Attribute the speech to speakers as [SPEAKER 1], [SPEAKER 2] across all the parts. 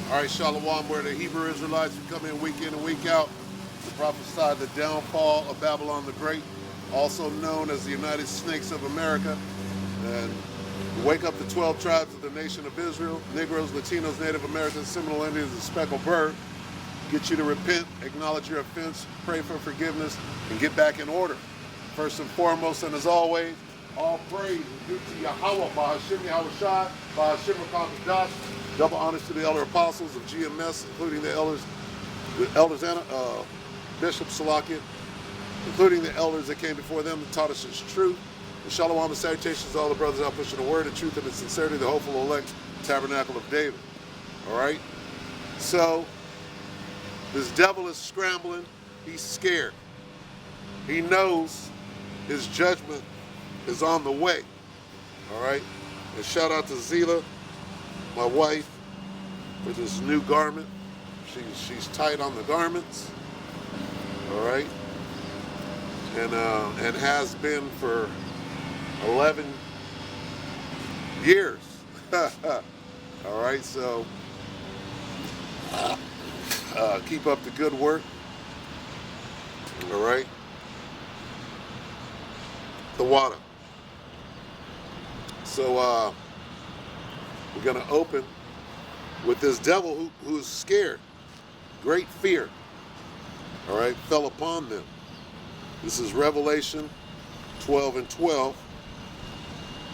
[SPEAKER 1] All right, Shalom, where the Hebrew Israelites who come in week and week out to prophesy the downfall of Babylon the Great, also known as the United Snakes of America, and wake up the 12 tribes of the nation of Israel, Negroes, Latinos, Native Americans, Seminole Indians, and Speckled Bird, get you to repent, acknowledge your offense, pray for forgiveness, and get back in order. First and foremost, and as always, all praise is due to Yahweh, Bahashim Yahushai, Bahashim Rakakadash. Double honors to the elder apostles of GMS, including the elders and Bishop Salakia, including the elders that came before them and taught us its truth. And shalom and salutations to all the brothers out pushing the word, the truth, and the sincerity, the hopeful elect tabernacle of David. All right? So, this devil is scrambling. He's scared. He knows his judgment is on the way. All right? And shout out to Zila, my wife, for this new garment. She's tight on the garments. All right? And has been for 11 years. All right? So, keep up the good work. All right? The water. So, we're going to open with this devil who's scared. Great fear, all right, fell upon them. This is Revelation 12 and 12.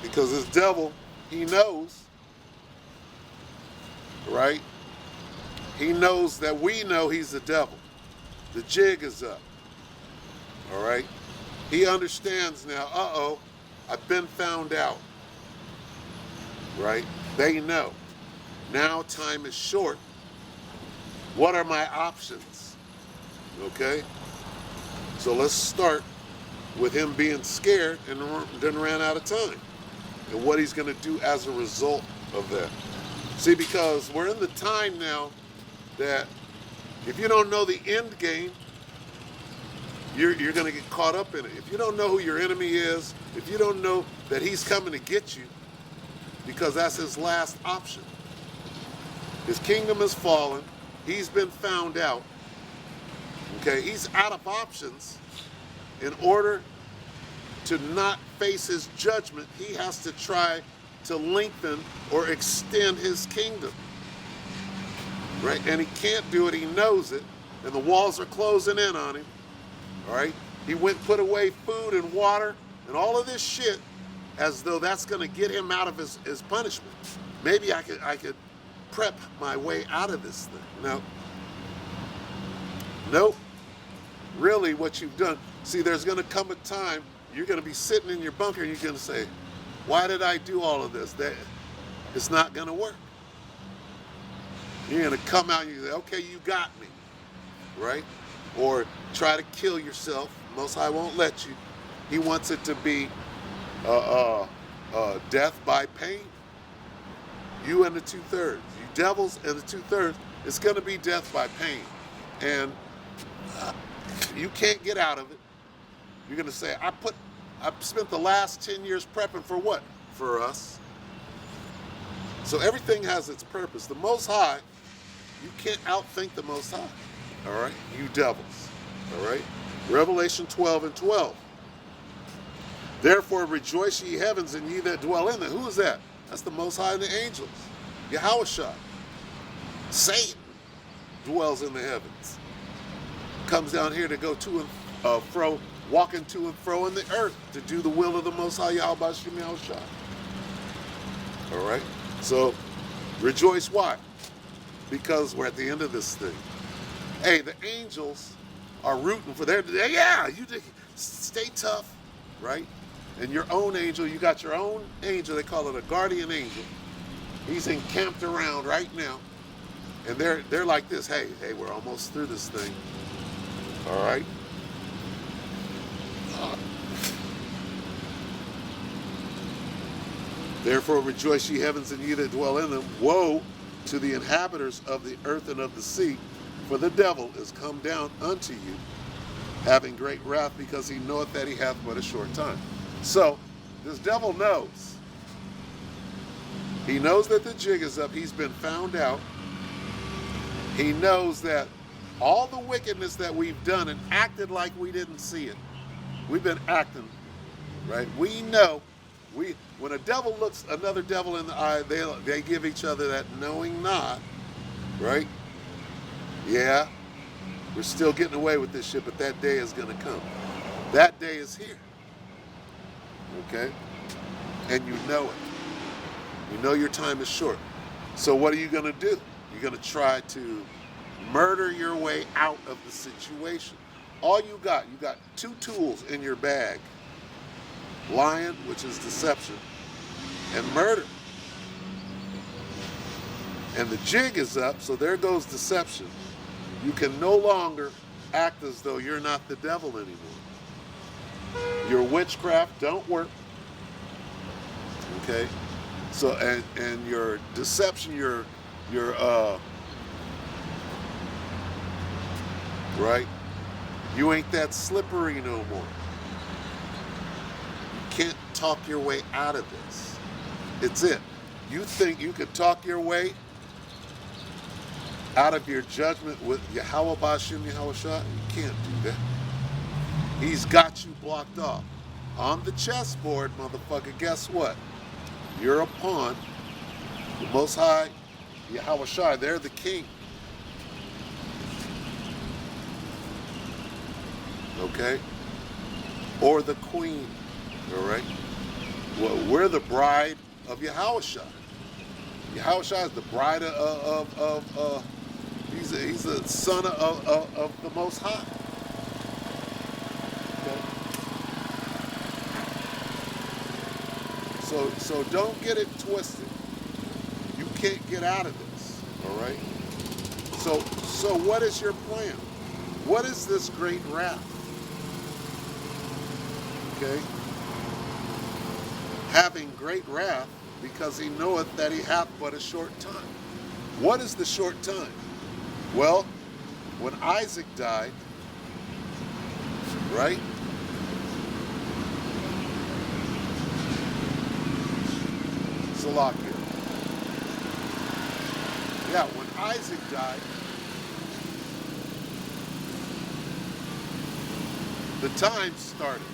[SPEAKER 1] Because this devil, he knows, right? He knows that we know he's the devil. The jig is up, all right? He understands now, I've been found out, right? They know. Now time is short. What are my options? Okay? So let's start with him being scared and then ran out of time. And what he's going to do as a result of that. See, because we're in the time now that if you don't know the end game, you're going to get caught up in it. If you don't know who your enemy is, if you don't know that he's coming to get you, because that's his last option. His kingdom has fallen. He's been found out. Okay, he's out of options. In order to not face his judgment, he has to try to lengthen or extend his kingdom. Right? And he can't do it. He knows it. And the walls are closing in on him. All right? He went and put away food and water and all of this shit as though that's going to get him out of his punishment. Maybe I could prep my way out of this thing. No. Nope. Really, what you've done. See, there's going to come a time you're going to be sitting in your bunker and you're going to say, why did I do all of this? It's not going to work. You're going to come out and you say, okay, you got me. Right? Or try to kill yourself. Most High won't let you. He wants it to be death by pain. You and the 2/3. You devils and the 2/3. It's going to be death by pain. And you can't get out of it. You're going to say, I've spent the last 10 years prepping for what? For us. So everything has its purpose. The Most High, you can't outthink the Most High. All right? You devils. All right? Revelation 12 and 12. Therefore rejoice ye heavens and ye that dwell in them. Who is that? That's the Most High and the angels. Yahushua. Satan dwells in the heavens. Comes down here to go to and fro, walking to and fro in the earth to do the will of the Most High Yahweh Shem Yahushua. All right? So, rejoice why? Because we're at the end of this thing. Hey, the angels are rooting for you stay tough, right? And your own angel, you got your own angel, they call it a guardian angel. He's encamped around right now. And they're like this, hey, we're almost through this thing. All right? Therefore rejoice ye heavens and ye that dwell in them. Woe to the inhabitants of the earth and of the sea, for the devil is come down unto you, having great wrath, because he knoweth that he hath but a short time. So, this devil knows. He knows that the jig is up. He's been found out. He knows that all the wickedness that we've done and acted like we didn't see it. We've been acting, right? We know. When a devil looks another devil in the eye, they give each other that knowing nod, right? Yeah, we're still getting away with this shit, but that day is gonna come. That day is here. Okay? And you know it. You know your time is short. So what are you gonna do? You're gonna try to murder your way out of the situation. All you got two tools in your bag. Lying, which is deception, and murder. And the jig is up, so there goes deception. You can no longer act as though you're not the devil anymore. Your witchcraft don't work. Okay? So and your deception, your right? You ain't that slippery no more. You can't talk your way out of this. It's it. You think you could talk your way out of your judgment with Yahweh Bashim Yahweh Shah? You can't do that. He's got you blocked off. On the chessboard, motherfucker, guess what? You're a pawn. The Most High, Yahweh Shai, they're the king. Okay? Or the queen. All right? Well, we're the bride of Yahweh Shai. Yahweh Shai is the bride of he's the son of the Most High. Okay? So don't get it twisted. You can't get out of this. All right? So what is your plan? What is this great wrath? Okay? Having great wrath, because he knoweth that he hath but a short time. What is the short time? Well, when Isaac died, right? Salakia. Yeah, when Isaac died, the time started.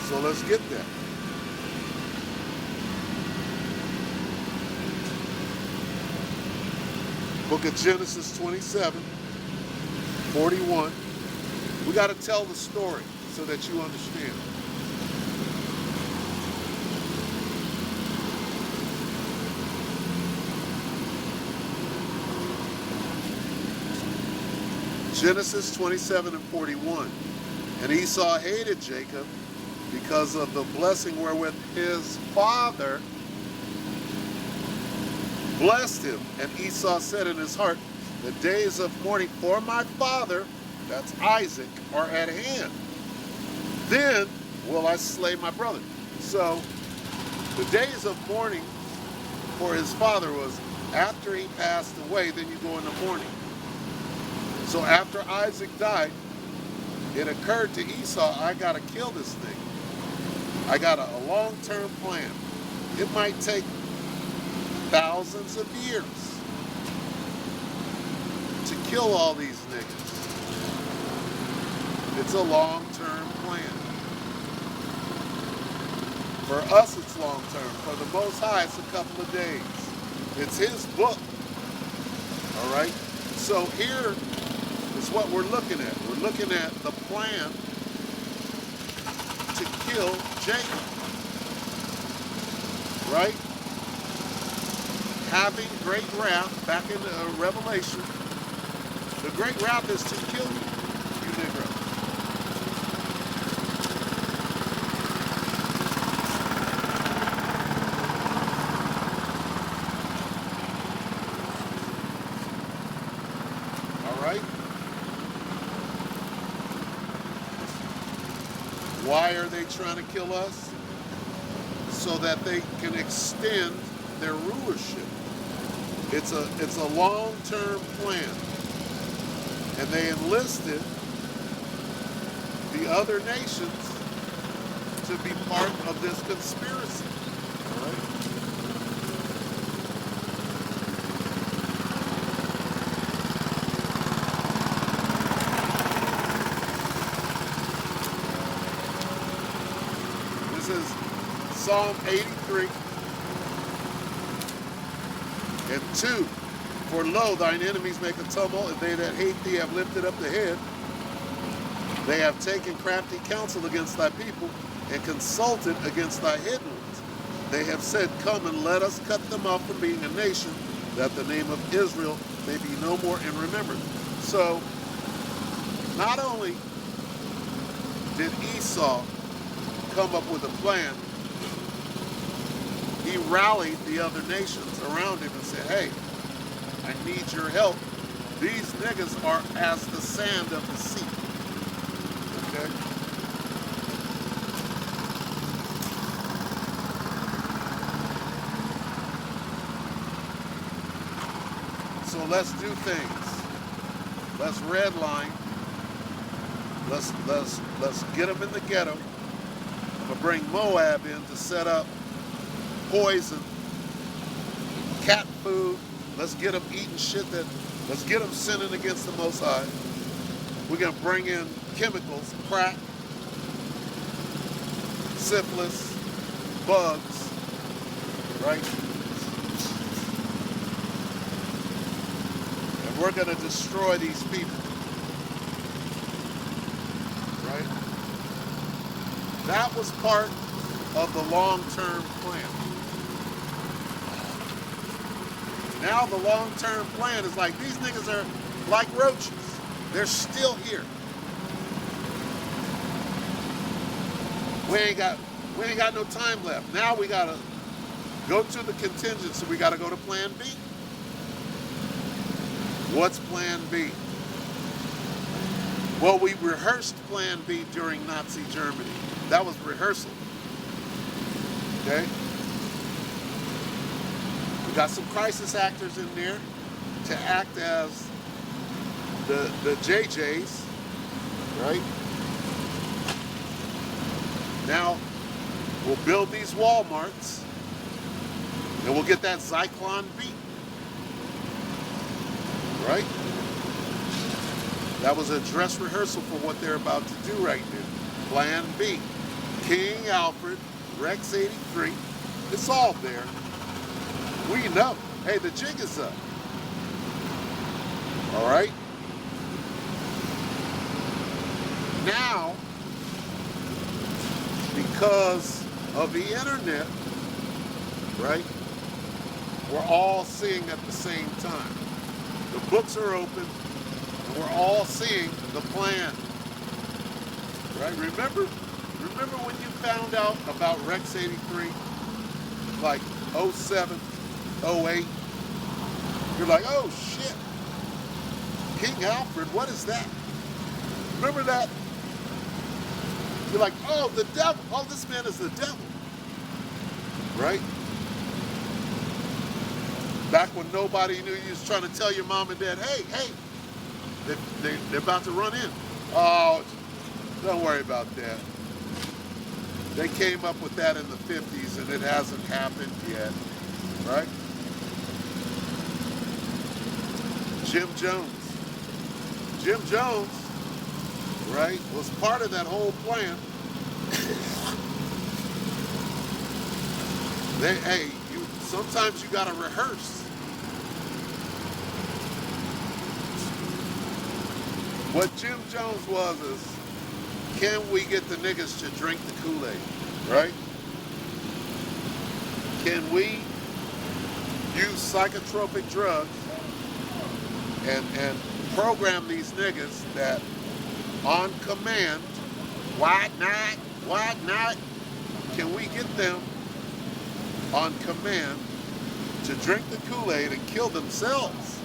[SPEAKER 1] So let's get there. Book of Genesis 27, 41. We got to tell the story so that you understand. Genesis 27 and 41. And Esau hated Jacob because of the blessing wherewith his father blessed him. And Esau said in his heart, the days of mourning for my father, that's Isaac, are at hand. Then will I slay my brother. So the days of mourning for his father was after he passed away, then you go into mourning. So after Isaac died, it occurred to Esau, I got to kill this thing. I got a long-term plan. It might take thousands of years to kill all these niggas. It's a long-term plan. For us, it's long-term. For the Most High, it's a couple of days. It's his book. All right? So here is what we're looking at. We're looking at the plan to kill Jacob. Right? Having great wrath, back in Revelation, the great wrath is to kill you Negro. All right? Why are they trying to kill us? So that they can extend their rulership. It's a long-term plan. And they enlisted the other nations to be part of this conspiracy. All right? Psalm 83 and 2. For lo, thine enemies make a tumult, and they that hate thee have lifted up the head. They have taken crafty counsel against thy people, and consulted against thy hidden ones. They have said, come and let us cut them off from being a nation, that the name of Israel may be no more in remembrance. So, not only did Esau come up with a plan, he rallied the other nations around him and said, hey, I need your help. These niggas are as the sand of the sea. Okay? So let's do things. Let's redline. Let's get them in the ghetto. I'm gonna bring Moab in to set up poison, cat food. Let's get them eating shit let's get them sinning against the Most High. We're gonna bring in chemicals, crack, syphilis, bugs, right? And we're gonna destroy these people, right? That was part of the long-term plan. Now the long-term plan is like, these niggas are like roaches. They're still here. We ain't got no time left. Now we gotta go to the contingency. We gotta go to plan B. What's plan B? Well, we rehearsed plan B during Nazi Germany. That was rehearsal. Okay? We got some crisis actors in there to act as the JJs, right? Now, we'll build these Walmarts, and we'll get that Zyklon B, right? That was a dress rehearsal for what they're about to do right now. Plan B. King Alfred, Rex 83, it's all there. We know. Hey, the jig is up. All right? Now, because of the internet, right, we're all seeing at the same time. The books are open, and we're all seeing the plan. Right? Remember when you found out about Rex 83? Like 07, 08? You're like, oh shit. King Alfred, what is that? Remember that? You're like, oh, the devil. Oh, this man is the devil. Right? Back when nobody knew, you was trying to tell your mom and dad, hey, they're about to run in. Oh, don't worry about that. They came up with that in the 50s and it hasn't happened yet. Right? Jim Jones, right, was part of that whole plan. Sometimes you gotta rehearse. What Jim Jones was is, can we get the niggas to drink the Kool-Aid, right? Can we use psychotropic drugs and program these niggas that on command, white night, can we get them on command to drink the Kool-Aid and kill themselves?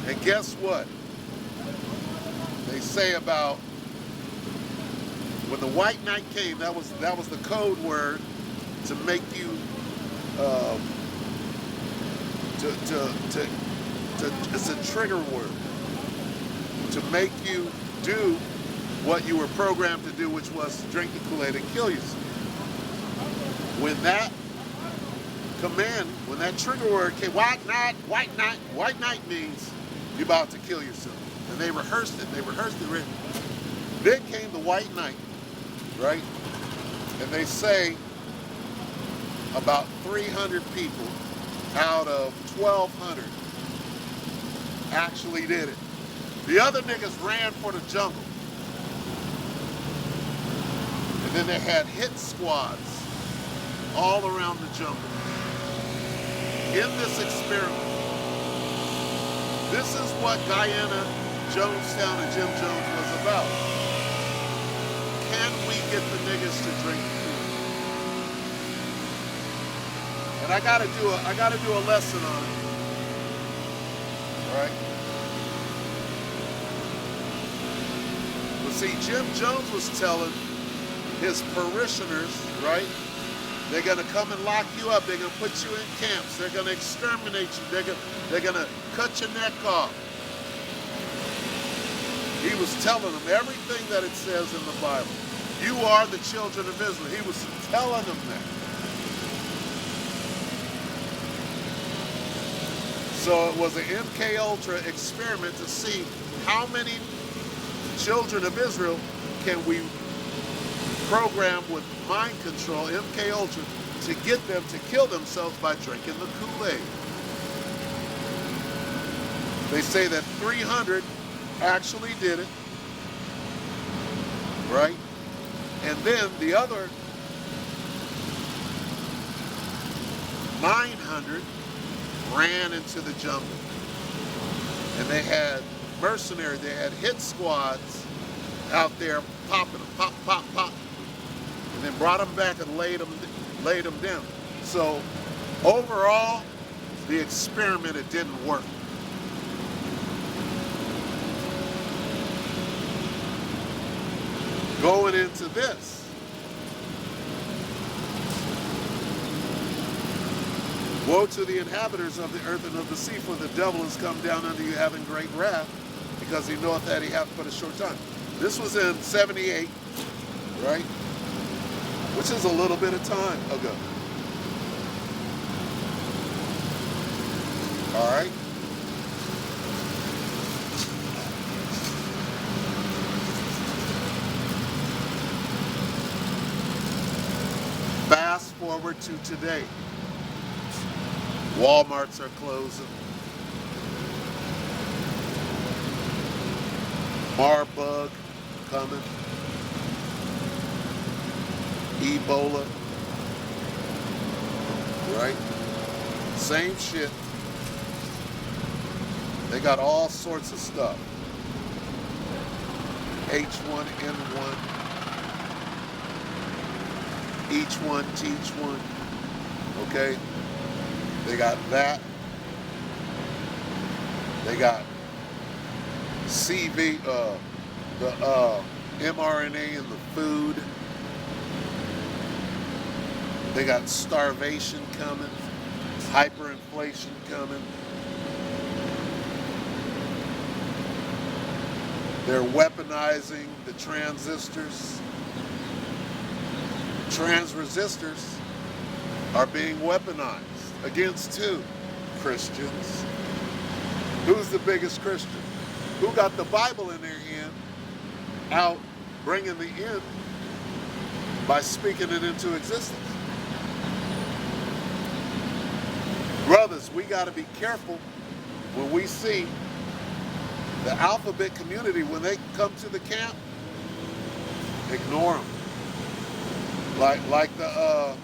[SPEAKER 1] And guess what? They say about when the white knight came, that was the code word to make you it's a trigger word to make you do what you were programmed to do, which was to drink the Kool-Aid and kill yourself. When that command, when that trigger word came, white night means you're about to kill yourself. And they rehearsed it. Then came the white knight, right? And they say about 300 people out of 1,200 actually did it. The other niggas ran for the jungle. And then they had hit squads all around the jungle. In this experiment, this is what Guyana, Jonestown, and Jim Jones was about. Can we get the niggas to drink food? And I gotta do a lesson on it. Right? But see, Jim Jones was telling his parishioners, right? They're gonna come and lock you up. They're gonna put you in camps. They're gonna exterminate you. They're gonna cut your neck off. He was telling them everything that it says in the Bible. You are the children of Israel. He was telling them that. So it was an MK Ultra experiment to see how many children of Israel can we program with mind control, MK Ultra, to get them to kill themselves by drinking the Kool-Aid. They say that 300 actually did it, right? And then the other 900 ran into the jungle. And they had mercenaries, they had hit squads out there popping them, pop, pop, pop. And then brought them back and laid them down. So overall, the experiment, it didn't work. Going into this, woe to the inhabitants of the earth and of the sea, for the devil is come down unto you having great wrath, because he knoweth that he hath but a short time. This was in 78, right? Which is a little bit of time ago. All right? Fast forward to today. Walmarts are closing. Marburg coming. Ebola. Right? Same shit. They got all sorts of stuff. H1N1. Each one, teach one. Okay? They got that. They got CV, the mRNA in the food. They got starvation coming, hyperinflation coming. They're weaponizing the transistors. Transresistors are being weaponized. Against who? Christians. Who's the biggest Christian? Who got the Bible in their hand, out bringing the end by speaking it into existence? Brothers, we got to be careful when we see the alphabet community, when they come to the camp, ignore them. Like the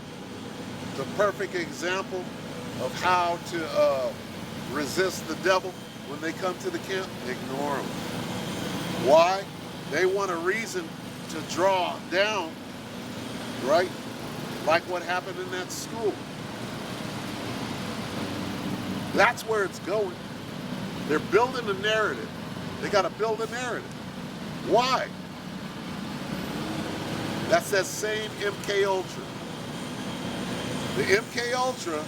[SPEAKER 1] perfect example of how to resist the devil when they come to the camp, ignore them. Why? They want a reason to draw down, right? Like what happened in that school. That's where it's going. They're building a narrative. They got to build a narrative. Why? That's that same MK Ultra. The MK Ultra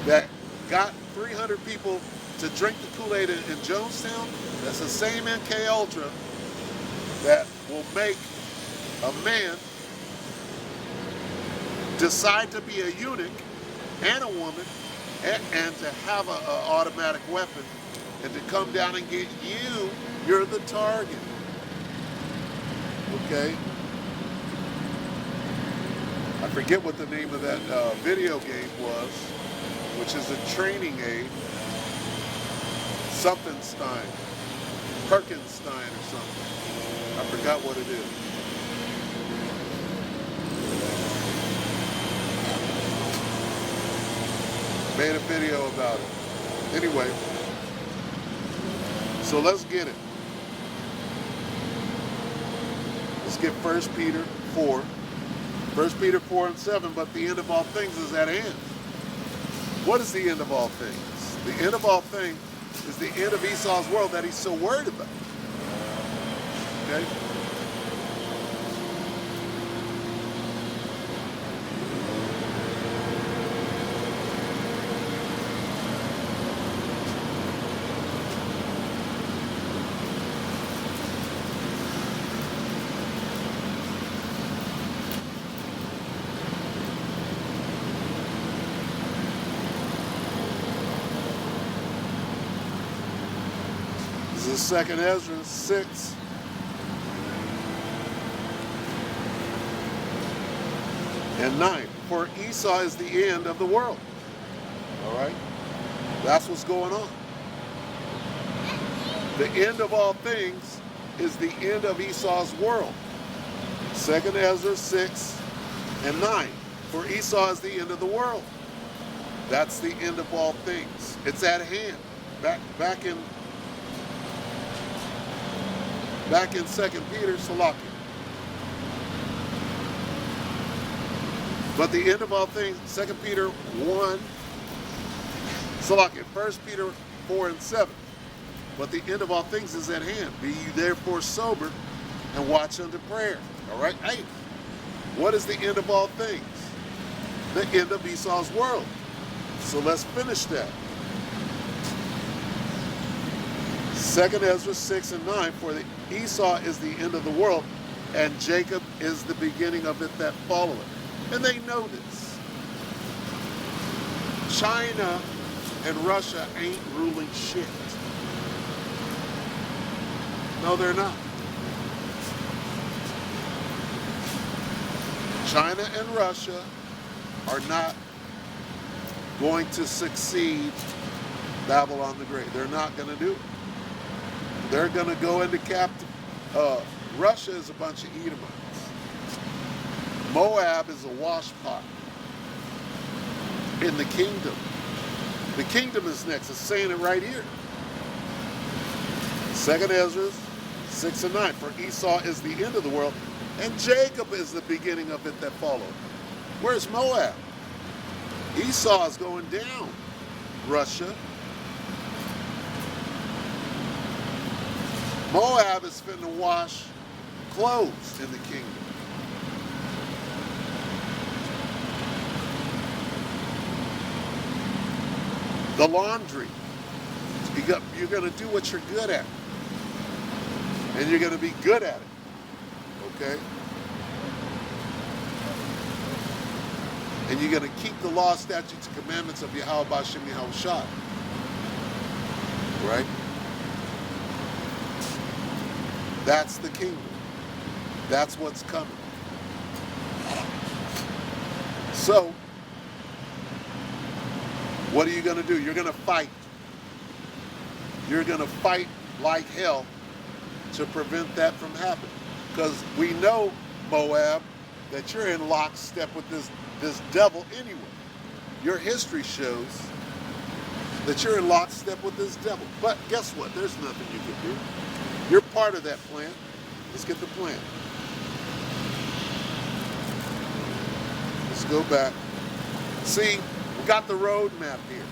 [SPEAKER 1] that got 300 people to drink the Kool-Aid in Jonestown, that's the same MK Ultra that will make a man decide to be a eunuch and a woman and to have an automatic weapon and to come down and get you. You're the target. Okay? I forget what the name of that video game was, which is a training aid. Somethingstein, Perkinstein or something. I forgot what it is. Made a video about it. Anyway, so let's get it. Let's get 1 Peter 4. 1 Peter 4 and 7, but the end of all things is at hand. What is the end of all things? The end of all things is the end of Esau's world that he's so worried about. Okay? This is 2 Ezra 6. And 9. For Esau is the end of the world. All right? That's what's going on. The end of all things is the end of Esau's world. 2 Ezra 6 and 9. For Esau is the end of the world. That's the end of all things. It's at hand. Back in 2 Peter, Salakia. But the end of all things, 2 Peter 1, Salakia, 1 Peter 4 and 7. But the end of all things is at hand. Be you therefore sober and watch unto prayer. All right? Hey, what is the end of all things? The end of Esau's world. So let's finish that. 2 Ezra 6 and 9, for the Esau is the end of the world, and Jacob is the beginning of it that followeth. And they know this. China and Russia ain't ruling shit. No, they're not. China and Russia are not going to succeed Babylon the Great. They're not going to do it. They're going to go into captive. Russia is a bunch of Edomites. Moab is a washpot in the kingdom. The kingdom is next. It's saying it right here. 2 Ezra 6 and 9. For Esau is the end of the world, and Jacob is the beginning of it that followed. Where's Moab? Esau is going down. Russia. Moab is finna wash clothes in the kingdom. The laundry. You're going to do what you're good at. And you're going to be good at it. Okay? And you're going to keep the law, statutes, and commandments of Yahweh B'Shem Yahweh Shai. Right? That's the kingdom. That's what's coming. So, what are you going to do? You're going to fight. You're going to fight like hell to prevent that from happening. Because we know, Moab, that you're in lockstep with this devil anyway. Your history shows that you're in lockstep with this devil. But guess what? There's nothing you can do. You're part of that plan. Let's get the plan. Let's go back. See, we got the road map here.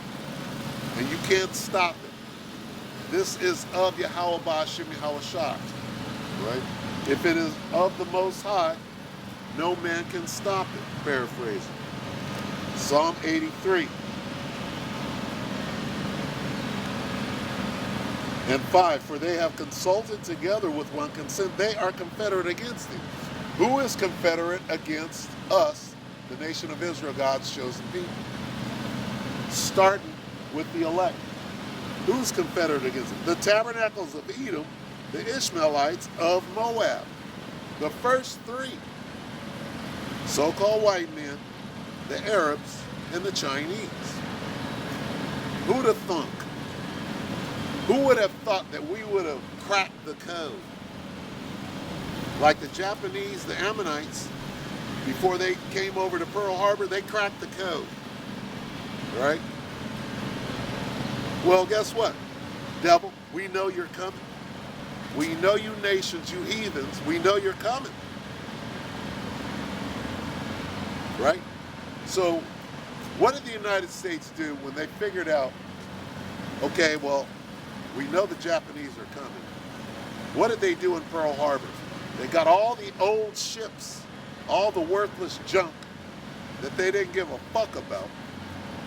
[SPEAKER 1] And you can't stop it. This is of Yahweh B'Shem Yahweh Shai. Right? If it is of the Most High, no man can stop it. Paraphrasing. Psalm 83. And 5, for they have consulted together with one consent. They are confederate against thee. Who is confederate against us, the nation of Israel, God's chosen people? Starting with the elect. Who's confederate against them? The tabernacles of Edom, the Ishmaelites of Moab. The first three. So-called white men, the Arabs, and the Chinese. Who'd have thunk? Who would have thought that we would have cracked the code? Like the Japanese, the Ammonites, before they came over to Pearl Harbor, they cracked the code, right? Well, guess what, devil? We know you're coming. We know you nations, you heathens, we know you're coming. Right? So, what did the United States do when they figured out, okay, well, we know the Japanese are coming. What did they do in Pearl Harbor? They got all the old ships, all the worthless junk that they didn't give a fuck about,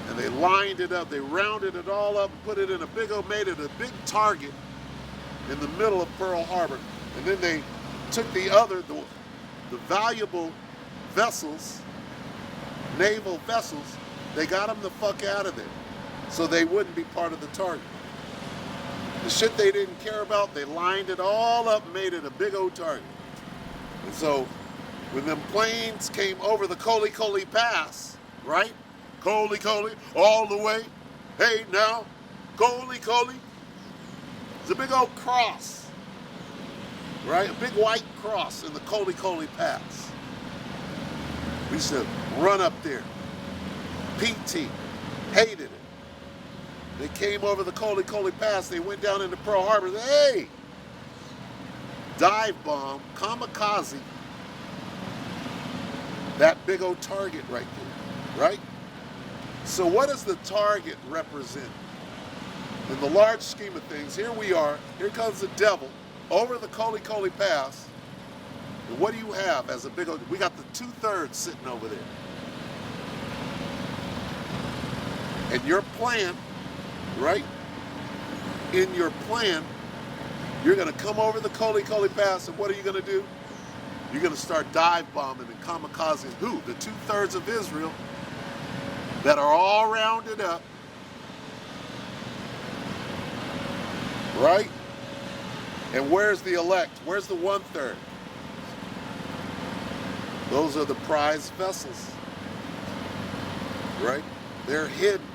[SPEAKER 1] and they lined it up, they rounded it all up and put it in a big old, made it a big target in the middle of Pearl Harbor. And then they took the valuable vessels, naval vessels, they got them the fuck out of there so they wouldn't be part of the target. The shit they didn't care about, they lined it all up and made it a big old target. And so when them planes came over the Coley Pass, right? Coley, all the way. Hey now, Coley. It's a big old cross, right? A big white cross in the Coley Pass. We used to run up there. PT hated it. They came over the Coley Pass. They went down into Pearl Harbor. Hey, dive bomb, kamikaze. That big old target right there, right? So what does the target represent? In the large scheme of things, here we are. Here comes the devil over the Coley Pass. And what do you have as a big old? We got the 2/3 sitting over there. And your plan, right? In your plan, you're going to come over the Coley Pass, and what are you going to do? You're going to start dive bombing and kamikazing who? The 2/3 of Israel that are all rounded up, right? And where's the elect? Where's the 1/3? Those are the prized vessels, right? They're hidden.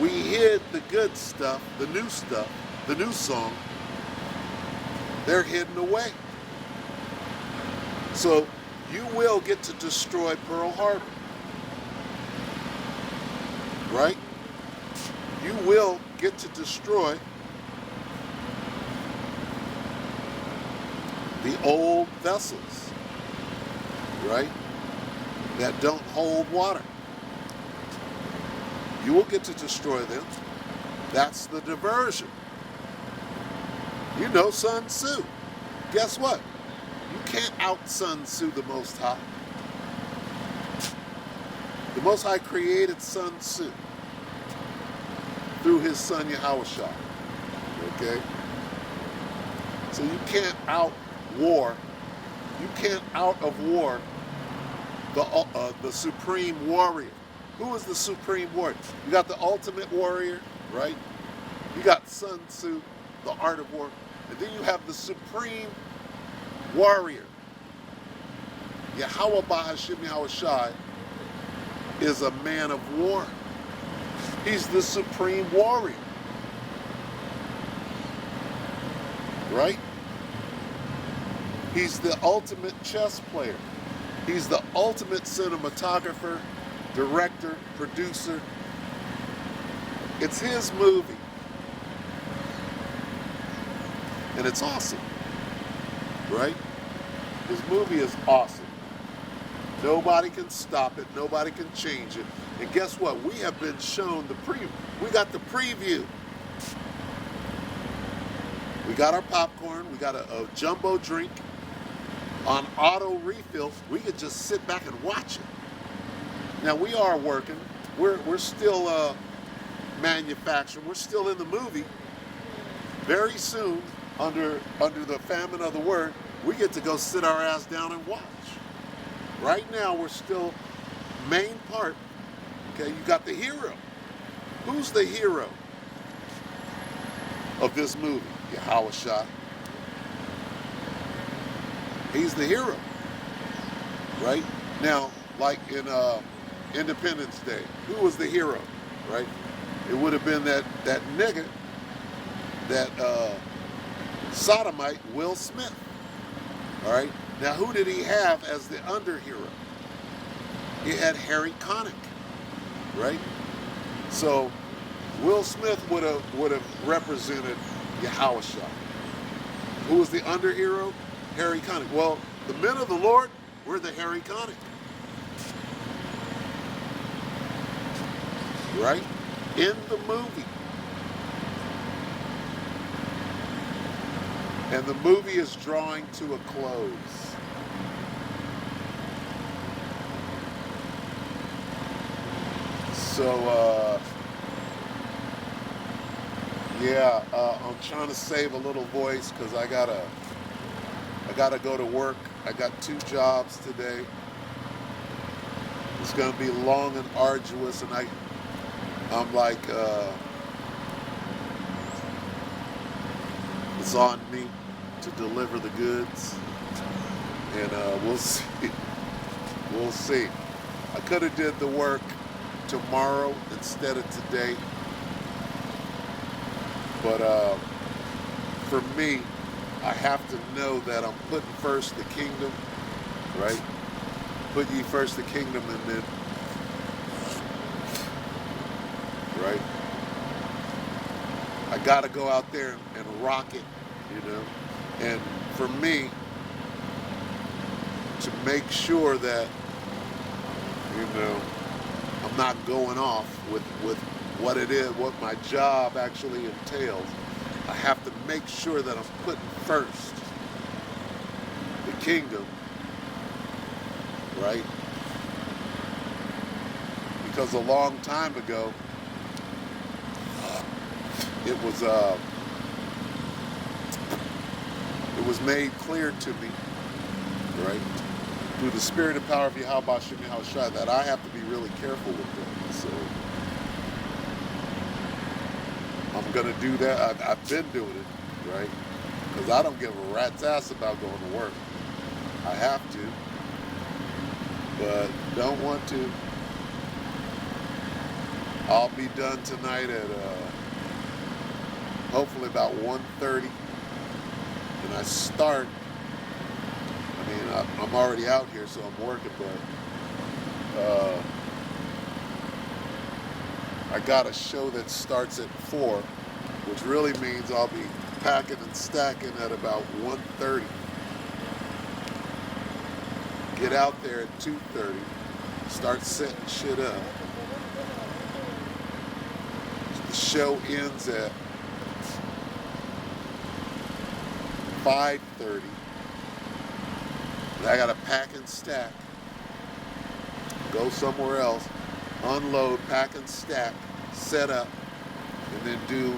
[SPEAKER 1] We hid the good stuff, the new song. They're hidden away. So you will get to destroy Pearl Harbor, right? You will get to destroy the old vessels, right? That don't hold water. You will get to destroy them. That's the diversion. You know Sun Tzu. Guess what? You can't out Sun Tzu the Most High. The Most High created Sun Tzu through his son Yahushua. Okay? So you can't out war. You can't out of war the supreme warrior. Who is the supreme warrior? You got the ultimate warrior, right? You got Sun Tzu, the art of war. And then you have the supreme warrior. Yahweh Bahashim Yahushai is a man of war. He's the supreme warrior. Right? He's the ultimate chess player. He's the ultimate cinematographer, director, producer. It's his movie. And it's awesome. Right? His movie is awesome. Nobody can stop it. Nobody can change it. And guess what? We have been shown the preview. We got the preview. We got our popcorn. We got a jumbo drink on auto refill. We could just sit back and watch it. Now we are working. We're still manufacturing. We're still in the movie. Very soon, under the famine of the word, we get to go sit our ass down and watch. Right now, we're still main part. Okay, you got the hero. Who's the hero of this movie? Yahushua. He's the hero, right? Now, like in Independence Day, who was the hero, right? It would have been that nigga, that sodomite, Will Smith. All right. Now, who did he have as the underhero? He had Harry Connick, right? So Will Smith would have represented Yahushua. Who was the underhero? Harry Connick. Well, the men of the Lord were the Harry Connick, right? In the movie. And the movie is drawing to a close. So, yeah, I'm trying to save a little voice because I gotta go to work. I got 2 jobs today. It's gonna be long and arduous, and I'm like, it's on me to deliver the goods, and we'll see. We'll see. I could have did the work tomorrow instead of today, but for me, I have to know that I'm putting first the kingdom, right? Put ye first the kingdom, and then, right? I got to go out there and rock it, you know? And for me, to make sure that, you know, I'm not going off with what it is, what my job actually entails, I have to make sure that I'm putting first the kingdom, right? Because a long time ago, it was made clear to me, right, through the spirit and power of Yahweh Shem Yahushua, that I have to be really careful with that. So I'm going to do that. I've been doing it, right? Because I don't give a rat's ass about going to work. I have to, but don't want to. I'll be done tonight at hopefully about 1:30, and I start. I mean, I'm already out here, so I'm working, but I got a show that starts at 4, which really means I'll be packing and stacking at about 1:30. Get out there at 2:30, start setting shit up. The show ends at 5:30. I gotta pack and stack, go somewhere else, unload, pack and stack, set up, and then do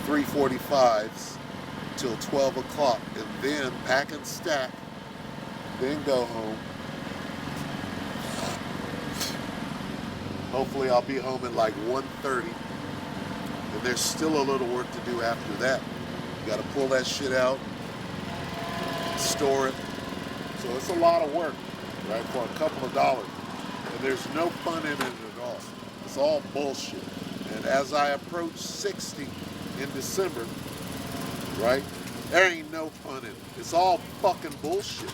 [SPEAKER 1] 3:45s till 12 o'clock, and then pack and stack, then go home. Hopefully I'll be home at like 1:30, and there's still a little work to do after that. You gotta pull that shit out, store it. So it's a lot of work, right, for a couple of dollars. And there's no fun in it at all. It's all bullshit. And as I approach 60 in December, right, there ain't no fun in it. It's all fucking bullshit.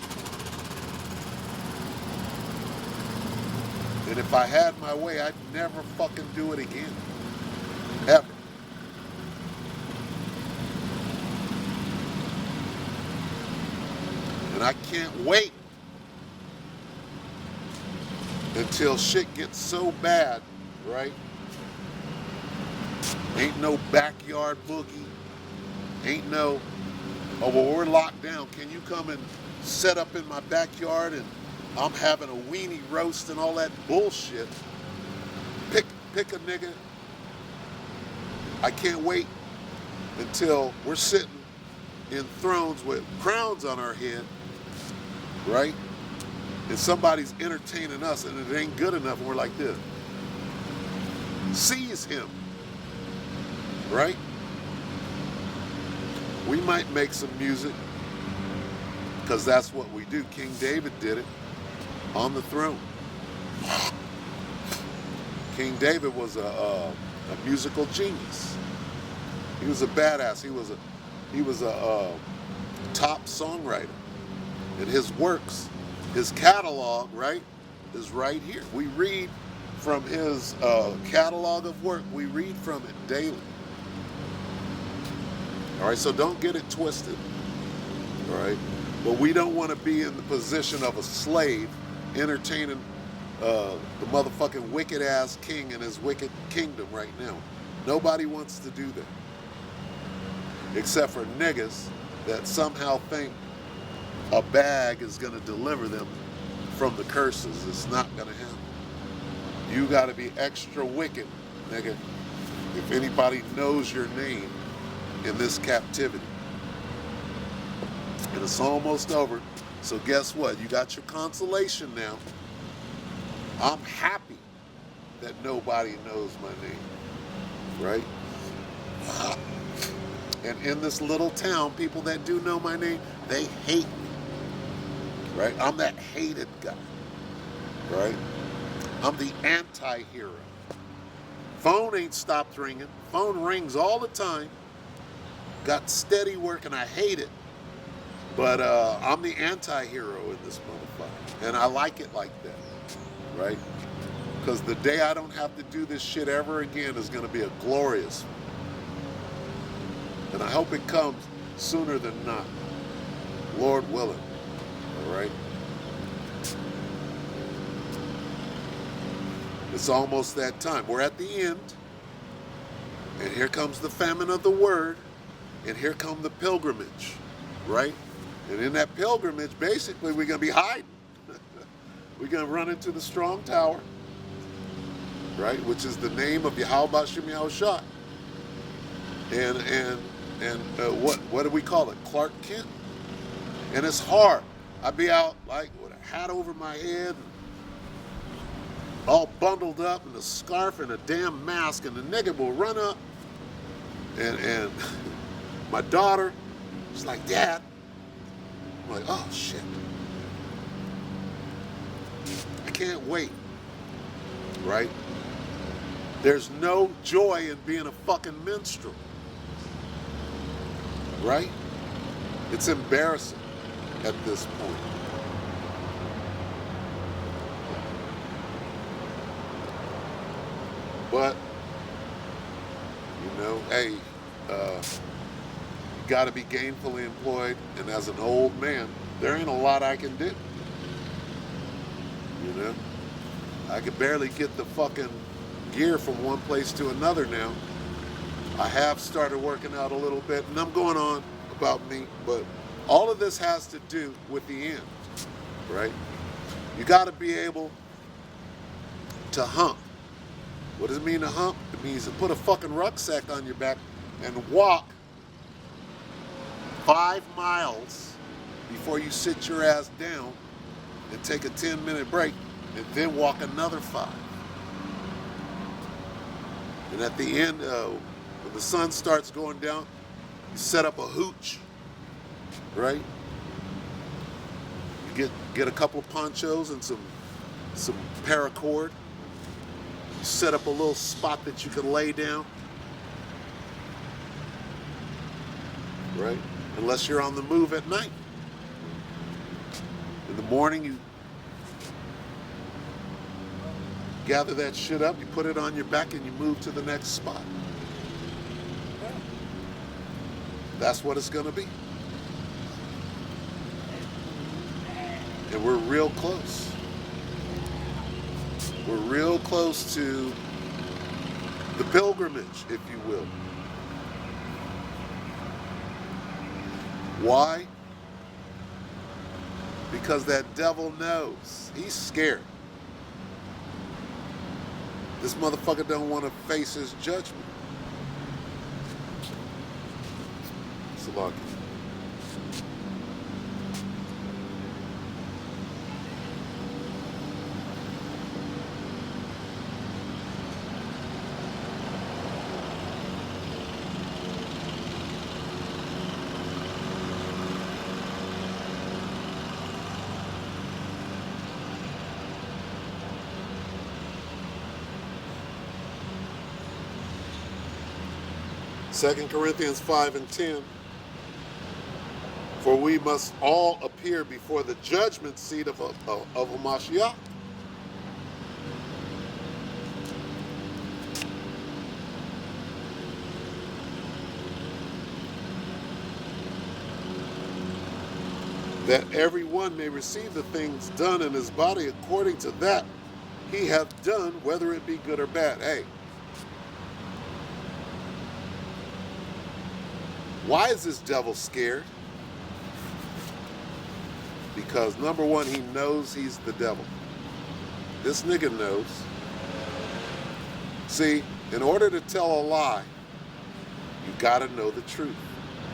[SPEAKER 1] And if I had my way, I'd never fucking do it again. Ever. And I can't wait until shit gets so bad, right? Ain't no backyard boogie. Ain't no, oh, well, we're locked down. Can you come and set up in my backyard and I'm having a weenie roast and all that bullshit? Pick a nigga. I can't wait until we're sitting in thrones with crowns on our head, right? And somebody's entertaining us and it ain't good enough and we're like this. Seize him, right? We might make some music because that's what we do. King David did it. on the throne. King David was a musical genius. He was a badass. He was a top songwriter. And his works, his catalog, right, is right here. We read from his catalog of work. We read from it daily. All right, so don't get it twisted. All right, but we don't want to be in the position of a slave entertaining the motherfucking wicked ass king and his wicked kingdom right now. Nobody wants to do that. Except for niggas that somehow think a bag is going to deliver them from the curses. It's not going to happen. You got to be extra wicked, nigga, if anybody knows your name in this captivity. And it's almost over. So guess what? You got your consolation now. I'm happy that nobody knows my name, right? And in this little town, people that do know my name, they hate me, right? I'm that hated guy, right? I'm the anti-hero. Phone ain't stopped ringing. Phone rings all the time. Got steady work and I hate it. But I'm the anti-hero in this motherfucker. And I like it like that, right? Because the day I don't have to do this shit ever again is going to be a glorious one. And I hope it comes sooner than not. Lord willing. All right? It's almost that time. We're at the end. And here comes the famine of the word. And here come the pilgrimage. Right? And in that pilgrimage, basically, we're going to be hiding. We're going to run into the strong tower. Right? Which is the name of Yahweh Bashim Yahushua. And what do we call it? Clark Kent. And it's hard. I'd be out like with a hat over my head, all bundled up in a scarf and a damn mask, and the nigga will run up, and my daughter, she's like, Dad. I'm like, oh shit. I can't wait. Right? There's no joy in being a fucking minstrel. Right? It's embarrassing at this point. But, you know, hey, you got to be gainfully employed, and as an old man, there ain't a lot I can do. You know? I could barely get the fucking gear from one place to another now. I have started working out a little bit, and I'm going on about me, but all of this has to do with the end, right? You got to be able to hump. What does it mean to hump? It means to put a fucking rucksack on your back and walk 5 miles before you sit your ass down and take a 10-minute break and then walk another 5. And at the end, when the sun starts going down, you set up a hooch, right? You get a couple of ponchos and some paracord. You set up a little spot that you can lay down, right? Unless you're on the move at night. In the morning, you gather that shit up, you put it on your back, and you move to the next spot. That's what it's going to be. And we're real close. We're real close to the pilgrimage, if you will. Why? Because that devil knows. He's scared. This motherfucker don't want to face his judgment. Salaki. 2 Corinthians 5 and 10. For we must all appear before the judgment seat of Hamashiach. That everyone may receive the things done in his body according to that he hath done, whether it be good or bad. Hey, why is this devil scared? Because number one, he knows he's the devil. This nigga knows. See, in order to tell a lie, you gotta know the truth.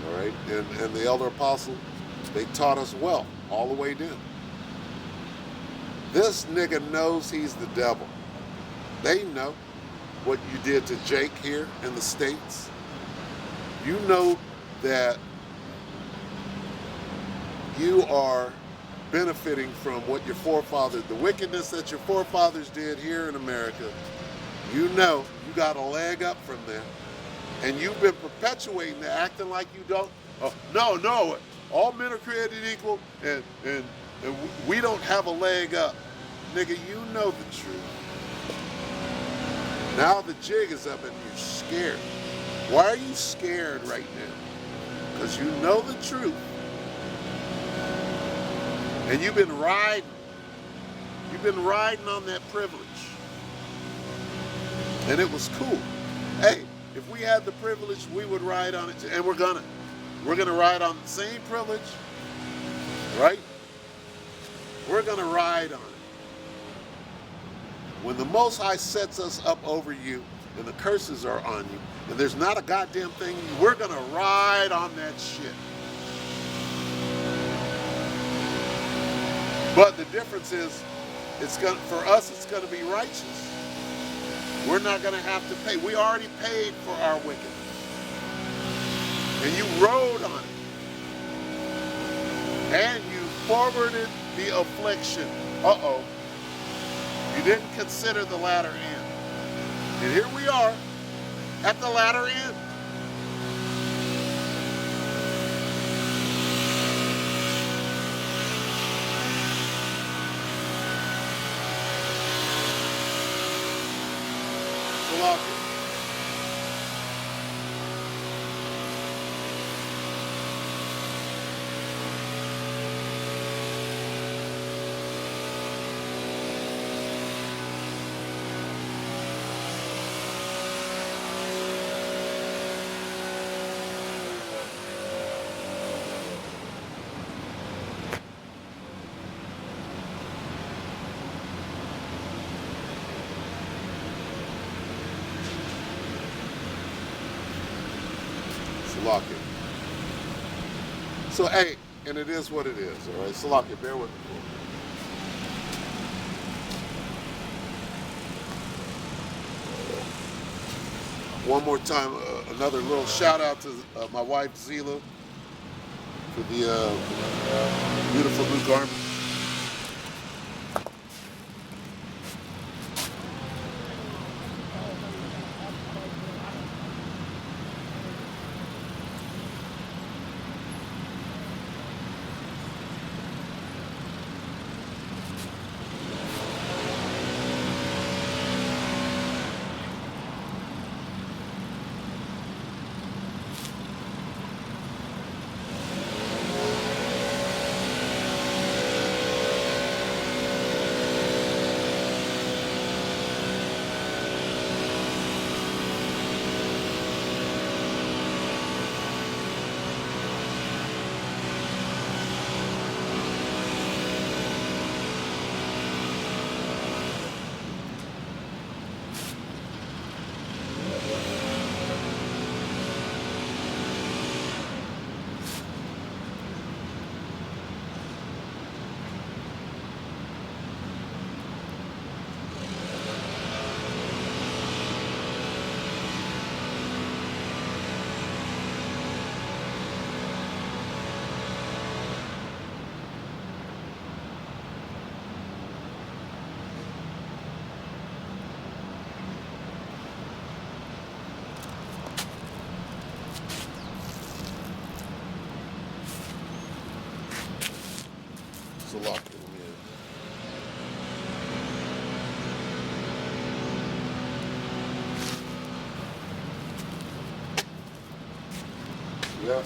[SPEAKER 1] All right? And the elder apostle, they taught us well, all the way down. This nigga knows he's the devil. They know what you did to Jake here in the States. You know that you are benefiting from what your forefathers, the wickedness that your forefathers did here in America. You know you got a leg up from them. And you've been perpetuating that, acting like you don't. No, all men are created equal, and we don't have a leg up. Nigga, you know the truth. Now the jig is up and you're scared. Why are you scared right now? Because you know the truth. And you've been riding. You've been riding on that privilege. And it was cool. Hey, if we had the privilege, we would ride on it too. And we're gonna ride on the same privilege, right? We're gonna ride on it. When the Most High sets us up over you and the curses are on you, and there's not a goddamn thing, we're gonna ride on that shit. But the difference is, for us, it's gonna be righteous. We're not gonna have to pay. We already paid for our wickedness. And you rode on it. And you forwarded the affliction. Uh-oh. You didn't consider the latter end. And here we are at the latter end. Salakia. Salakia. So, hey, and it is what it is, all right? Salakia, bear with me. One more time, another little shout out to my wife, Zila, for the beautiful new garment. Yeah.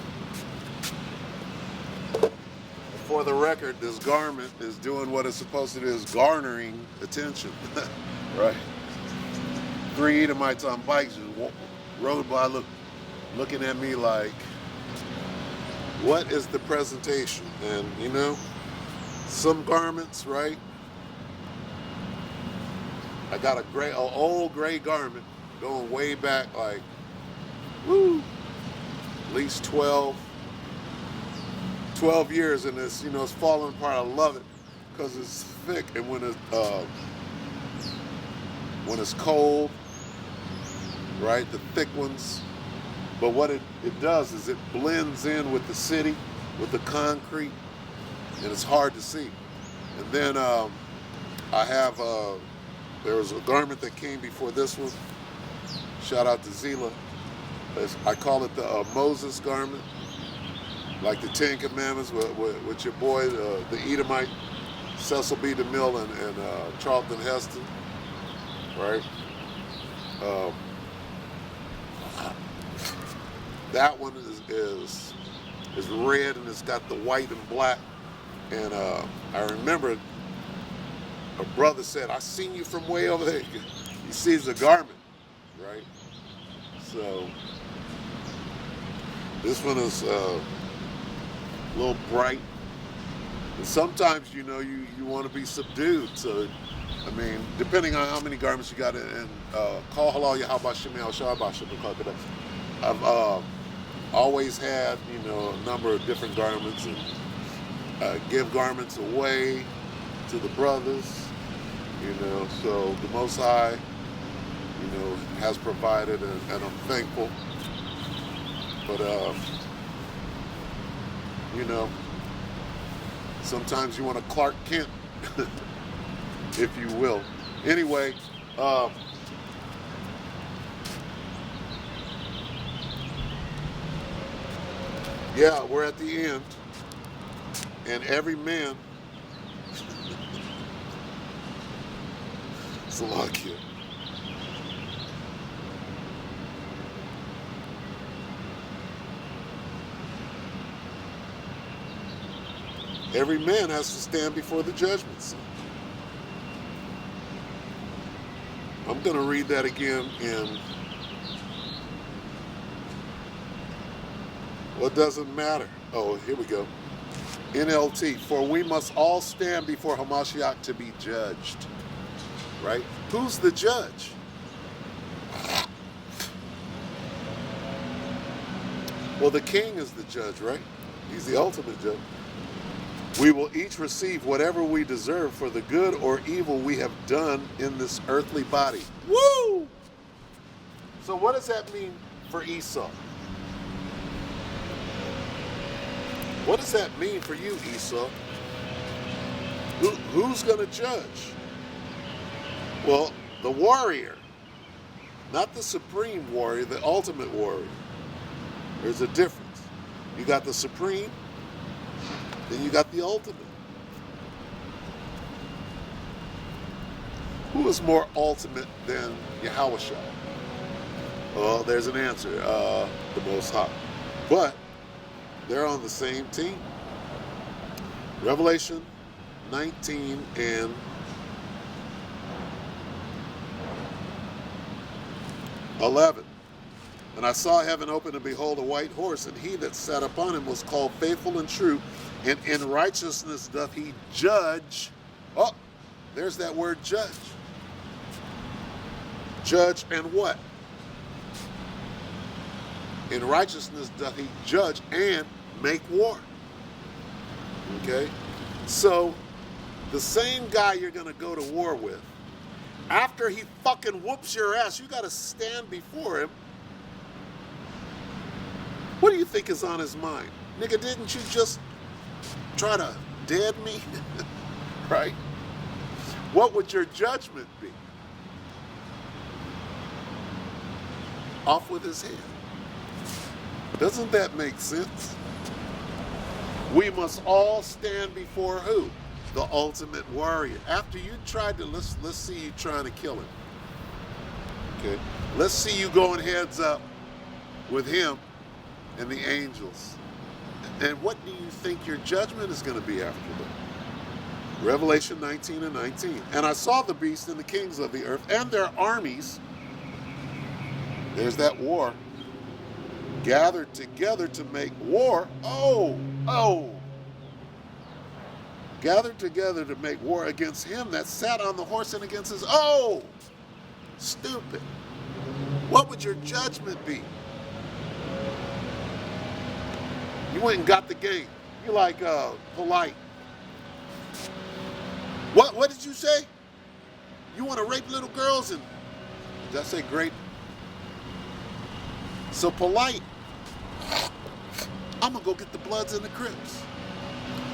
[SPEAKER 1] For the record, this garment is doing what it's supposed to do, is garnering attention. Right. 3 Edomites on bikes just rode by looking at me like, what is the presentation? And you know, some garments, right? I got an old gray garment going way back, like, woo, at least 12 years, and it's, you know, it's falling apart. I love it because it's thick, and when it's cold, right, the thick ones. But what it does is it blends in with the city, with the concrete, and it's hard to see. And then I have, there was a garment that came before this one. Shout out to Zila. I call it the Moses garment, like the 10 Commandments with your boy, the Edomite, Cecil B. DeMille and Charlton Heston, right? That one is red, and it's got the white and black. And I remember a brother said, "I seen you from way over there." He sees the garment, right? So this one is a little bright. And sometimes, you know, you want to be subdued. So, I mean, depending on how many garments you got, and call halal Yahweh Shemel Shabbat. I've always had, you know, a number of different garments, and give garments away to the brothers, you know. So the Most High, you know, has provided, and I'm thankful. But you know, sometimes you want to Clark Kent, if you will. Anyway, yeah, we're at the end, and every man, Salakia, every man has to stand before the judgment seat. I'm going to read that again in, well, it doesn't matter. Oh, here we go. NLT, for we must all stand before Hamashiach to be judged. Right? Who's the judge? Well, the king is the judge, right? He's the ultimate judge. We will each receive whatever we deserve for the good or evil we have done in this earthly body. Woo! So what does that mean for Esau? What does that mean for you, Esau? Who's going to judge? Well, the warrior, not the supreme warrior, the ultimate warrior. There's a difference. You got the supreme, then you got the ultimate. Who is more ultimate than Yahushua? Well, there's an answer, the Most High. But they're on the same team. Revelation 19 and 11. And I saw heaven open, and behold, a white horse, and he that sat upon him was called Faithful and True, and in righteousness doth he judge. Oh, there's that word judge. Judge and what? In righteousness doth he judge and make war. Okay? So, the same guy you're going to go to war with, after he fucking whoops your ass, you got to stand before him. What do you think is on his mind? Nigga, didn't you just try to dead me? Right? What would your judgment be? Off with his head. Doesn't that make sense? We must all stand before who? The ultimate warrior. After you tried to, let's see you trying to kill him. Okay? Let's see you going heads up with him, and the angels. And what do you think your judgment is going to be after them? Revelation 19 and 19. And I saw the beast and the kings of the earth and their armies, there's that war, gathered together to make war. Gathered together to make war against him that sat on the horse and against his, stupid. What would your judgment be? You went and got the game. You like polite. What did you say? You want to rape little girls and did I say grape? So polite. I'm gonna go get the Bloods and the Crips.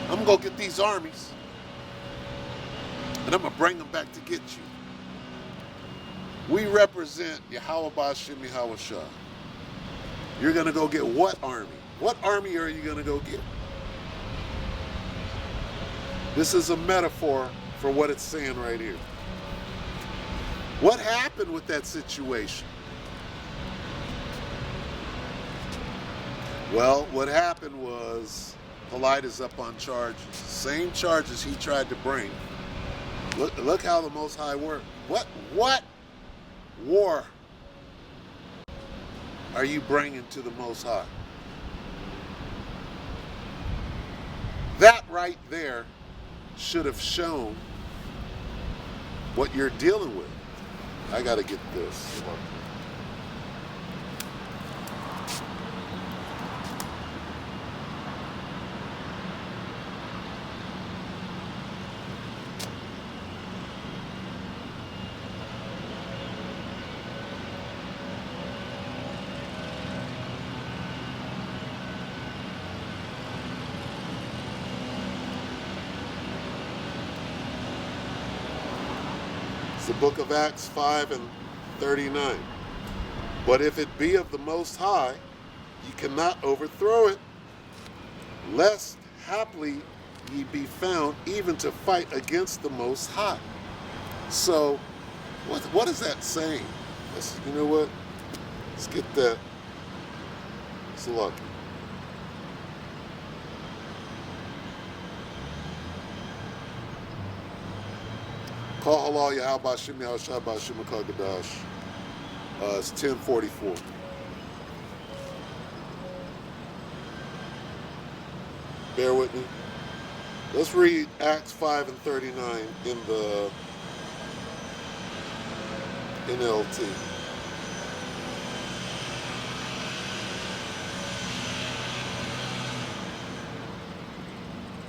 [SPEAKER 1] I'm gonna go get these armies, and I'm gonna bring them back to get you. We represent Yahweh Ba'Shem Yahweh Shah. You're gonna go get what army? What army are you gonna go get? This is a metaphor for what it's saying right here. What happened with that situation? Well, what happened was Polite is up on charges. Same charges he tried to bring. Look how the Most High worked. What war are you bringing to the Most High? That right there should have shown what you're dealing with. I gotta get this. The book of Acts 5 and 39. But if it be of the Most High, ye cannot overthrow it, lest haply ye be found even to fight against the Most High. So, what is that saying? You know what? Let's get that. It's lucky. Call halal Yahweh Ba'Shem Yahweh Shah Ba'Shem HaKadosh. It's 1044. Bear with me. Let's read Acts 5 and 39 in the NLT.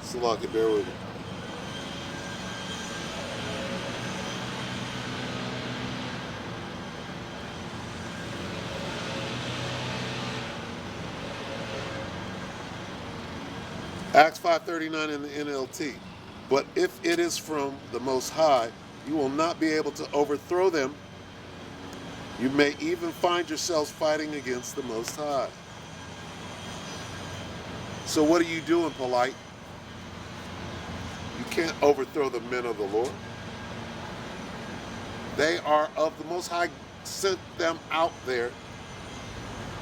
[SPEAKER 1] Salaki, bear with me. Acts 5:39 in the NLT. But if it is from the Most High, you will not be able to overthrow them. You may even find yourselves fighting against the Most High. So what are you doing, Polite? You can't overthrow the men of the Lord. They are of the Most High, sent them out there.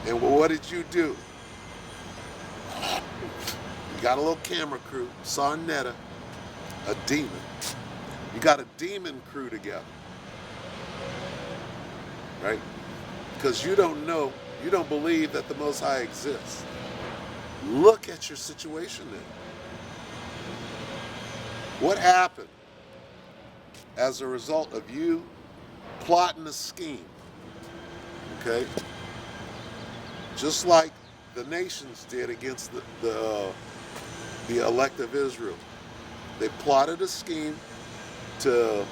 [SPEAKER 1] And what did you do? You got a little camera crew, Sarnetta, a demon. You got a demon crew together, right? Because you don't know, you don't believe that the Most High exists. Look at your situation then. What happened as a result of you plotting a scheme? Okay? Just like the nations did against the elect of Israel. They plotted a scheme to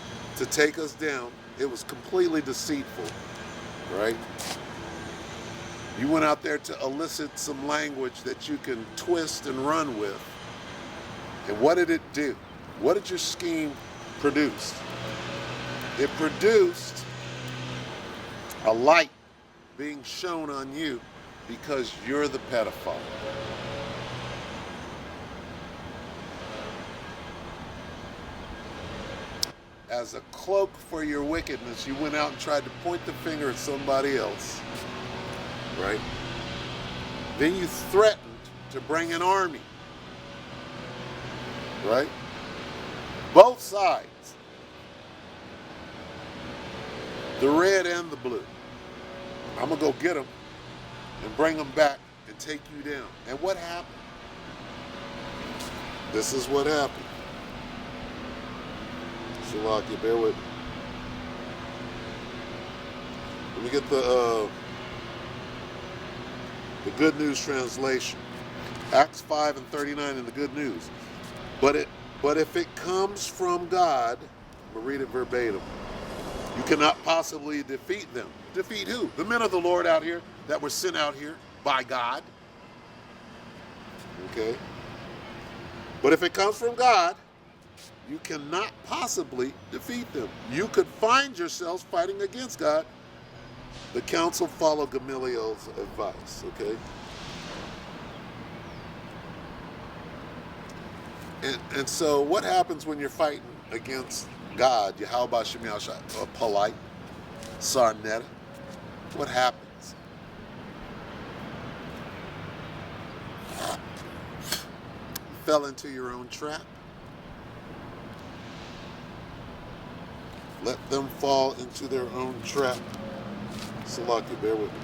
[SPEAKER 1] take us down. It was completely deceitful, right? You went out there to elicit some language that you can twist and run with. And what did it do? What did your scheme produce? It produced a light being shown on you because you're the pedophile. As a cloak for your wickedness, you went out and tried to point the finger at somebody else, right? Then you threatened to bring an army, right? Both sides, the red and the blue. I'm going to go get them and bring them back and take you down. And what happened? This is what happened. Shalakia, bear with me. Let me get the Good News translation. Acts 5 and 39 in the Good News. But if it comes from God, I'm going to read it verbatim. You cannot possibly defeat them. Defeat who? The men of the Lord out here that were sent out here by God. Okay? But if it comes from God, you cannot possibly defeat them. You could find yourselves fighting against God. The council followed Gamaliel's advice, okay? And so what happens when you're fighting against God, Yahweh Shem Yahshua, polite, Sarnetta? What happens? You fell into your own trap. Let them fall into their own trap. Salaki, bear with me.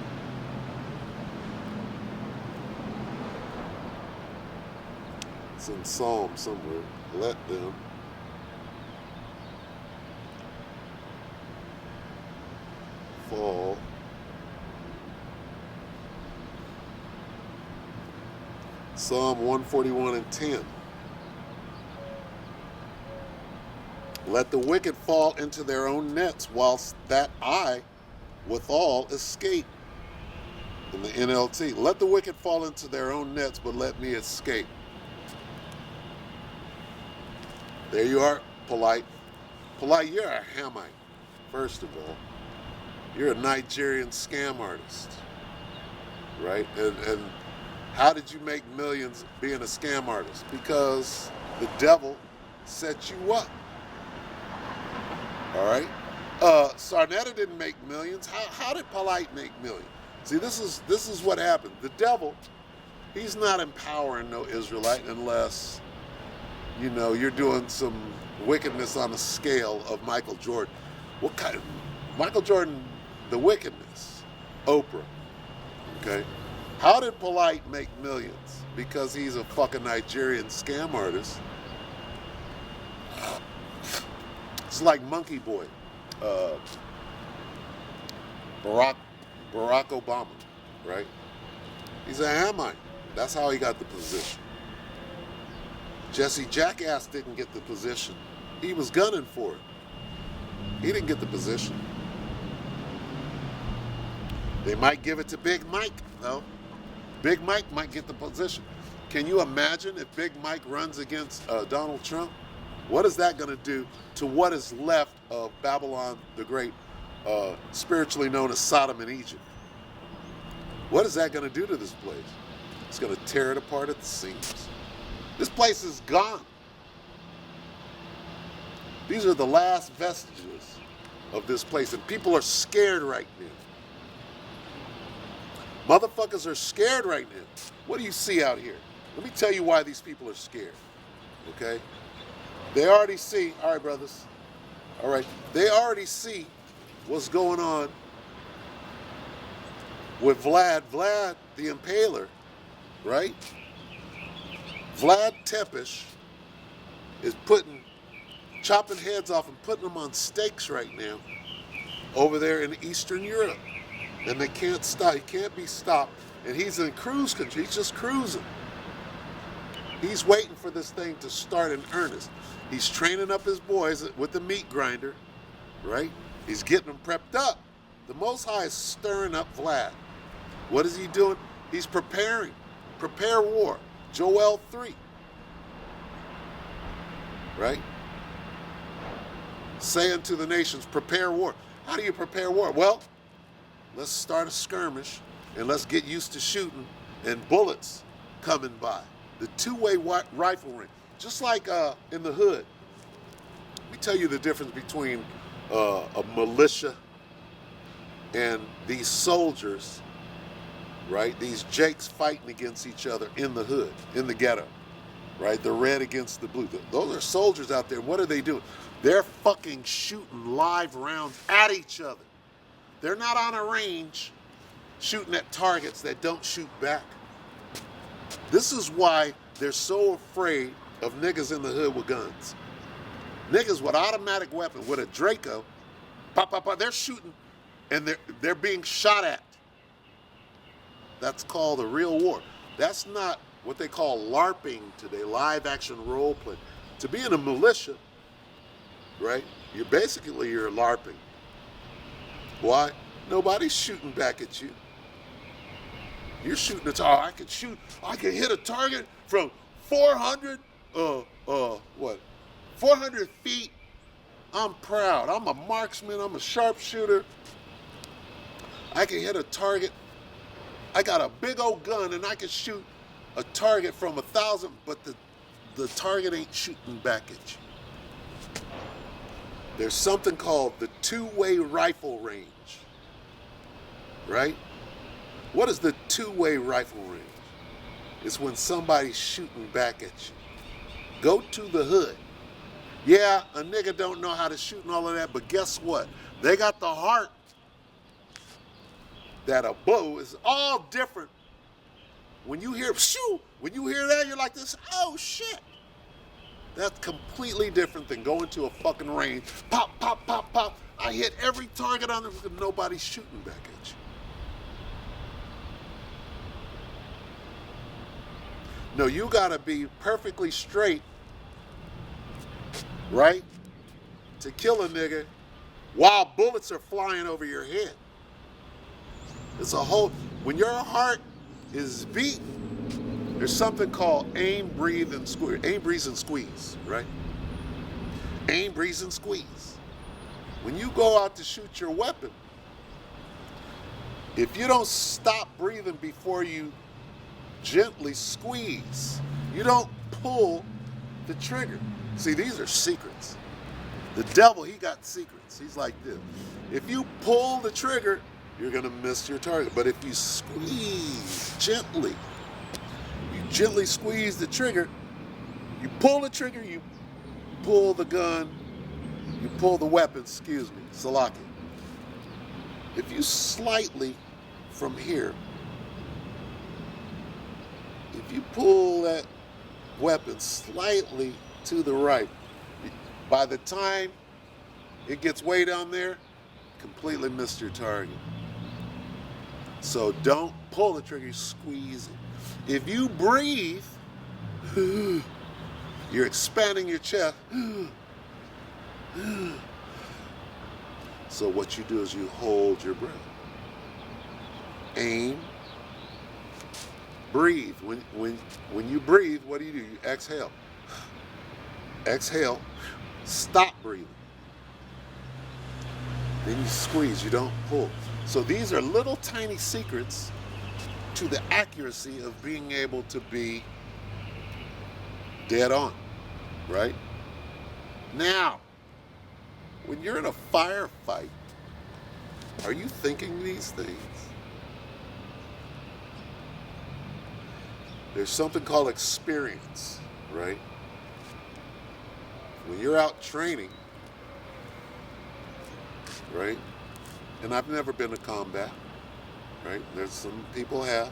[SPEAKER 1] It's in Psalm somewhere. Let them fall Psalm 141 and 10. Let the wicked fall into their own nets, whilst that I withal escape. In the NLT, let the wicked fall into their own nets, but let me escape. There you are, polite. Polite, you're a Hamite, first of all. You're a Nigerian scam artist, right? And how did you make millions being a scam artist? Because the devil set you up. All right? Sarnetta didn't make millions. How did Polite make millions? See, this is what happened. The devil, he's not empowering no Israelite unless, you know, you're doing some wickedness on a scale of Michael Jordan. What kind of Michael Jordan, the wickedness? Oprah. Okay? How did Polite make millions? Because he's a fucking Nigerian scam artist. It's like Monkey Boy. Barack Obama, right? He's a Hamite. That's how he got the position. Jesse Jackass didn't get the position. He was gunning for it. He didn't get the position. They might give it to Big Mike, though. Big Mike might get the position. Can you imagine if Big Mike runs against Donald Trump? What is that going to do to what is left of Babylon the Great, spiritually known as Sodom and Egypt? What is that going to do to this place? It's going to tear it apart at the seams. This place is gone. These are the last vestiges of this place, and people are scared right now. Motherfuckers are scared right now. What do you see out here? Let me tell you why these people are scared, okay? They already see, all right, brothers, all right, they already see what's going on with Vlad the Impaler, right? Vlad Tepes is chopping heads off and putting them on stakes right now over there in Eastern Europe. And they can't stop, he can't be stopped. And he's in cruise control, he's just cruising. He's waiting for this thing to start in earnest. He's training up his boys with the meat grinder, right? He's getting them prepped up. The Most High is stirring up Vlad. What is he doing? He's preparing. Prepare war. Joel 3. Right? Say unto the nations, prepare war. How do you prepare war? Well, let's start a skirmish and let's get used to shooting and bullets coming by. The two-way rifle ring. Just like in the hood. Let me tell you the difference between a militia and these soldiers, right? These jakes fighting against each other in the hood, in the ghetto, right? The red against the blue. Those are soldiers out there. What are they doing? They're fucking shooting live rounds at each other. They're not on a range shooting at targets that don't shoot back. This is why they're so afraid of niggas in the hood with guns. Niggas with automatic weapon, with a Draco, pop, pop, pop, they're shooting and they're being shot at. That's called a real war. That's not what they call LARPing today, live action role play. To be in a militia, right, you're LARPing. Why? Nobody's shooting back at you. You're shooting a target. I can hit a target from 400 feet. I'm proud. I'm a marksman. I'm a sharpshooter. I can hit a target. I got a big old gun and I can shoot a target from 1,000, but the target ain't shooting back at you. There's something called the two-way rifle range, right? What is the two-way rifle range? It's when somebody's shooting back at you. Go to the hood. Yeah, a nigga don't know how to shoot and all of that, but guess what? They got the heart that a bow is all different. When you hear shoo, when you hear that, you're like this, oh shit. That's completely different than going to a fucking range. Pop, pop, pop, pop. I hit every target on it because nobody's shooting back at you. No, you gotta be perfectly straight, right? To kill a nigga while bullets are flying over your head. It's a whole, when your heart is beating, there's something called aim, breathe, and squeeze. Aim, breathe, and squeeze, right? Aim, breathe, and squeeze. When you go out to shoot your weapon, if you don't stop breathing before you gently squeeze, you don't pull the trigger. See, these are secrets. The devil, he got secrets. He's like this. If you pull the trigger, you're gonna miss your target. But if you squeeze gently, you gently squeeze the trigger, you pull the trigger, you pull the gun, you pull the weapon, Salaki. If you slightly from here, if you pull that weapon slightly to the right, by the time it gets way down there, completely missed your target. So don't pull the trigger, squeeze it. If you breathe, you're expanding your chest. So what you do is you hold your breath. Aim. Breathe. When you breathe, what do? You exhale. Exhale. Stop breathing. Then you squeeze. You don't pull. So these are little tiny secrets to the accuracy of being able to be dead on, right? Now, when you're in a firefight, are you thinking these things? There's something called experience, right? When you're out training, right? And I've never been to combat, right? There's some people have.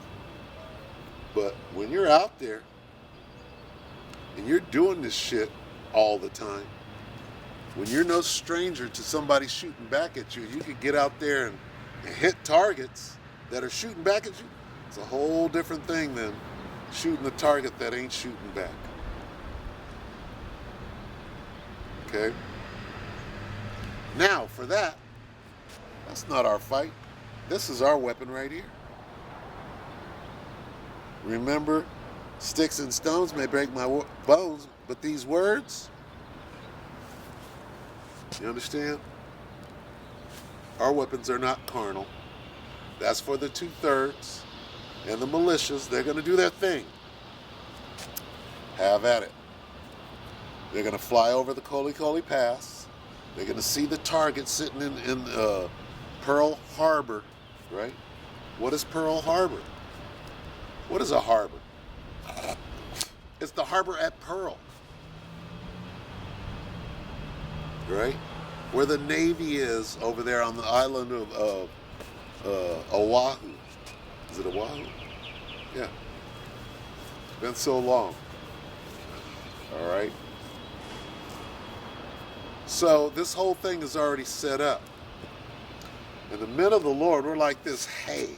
[SPEAKER 1] But when you're out there and you're doing this shit all the time, when you're no stranger to somebody shooting back at you, you can get out there and hit targets that are shooting back at you. It's a whole different thing than shooting a target that ain't shooting back. Okay? Now, for that, that's not our fight. This is our weapon right here. Remember, sticks and stones may break my bones, but these words, you understand? Our weapons are not carnal. That's for the 2/3 and the militias. They're going to do their thing. Have at it. They're going to fly over the Koli Pass. They're going to see the target sitting in Pearl Harbor, right? What is Pearl Harbor? What is a harbor? It's the harbor at Pearl, right? Where the Navy is over there on the island of Oahu. Is it Oahu? Yeah. It's been so long. All right. So this whole thing is already set up. And the men of the Lord were like this, hey,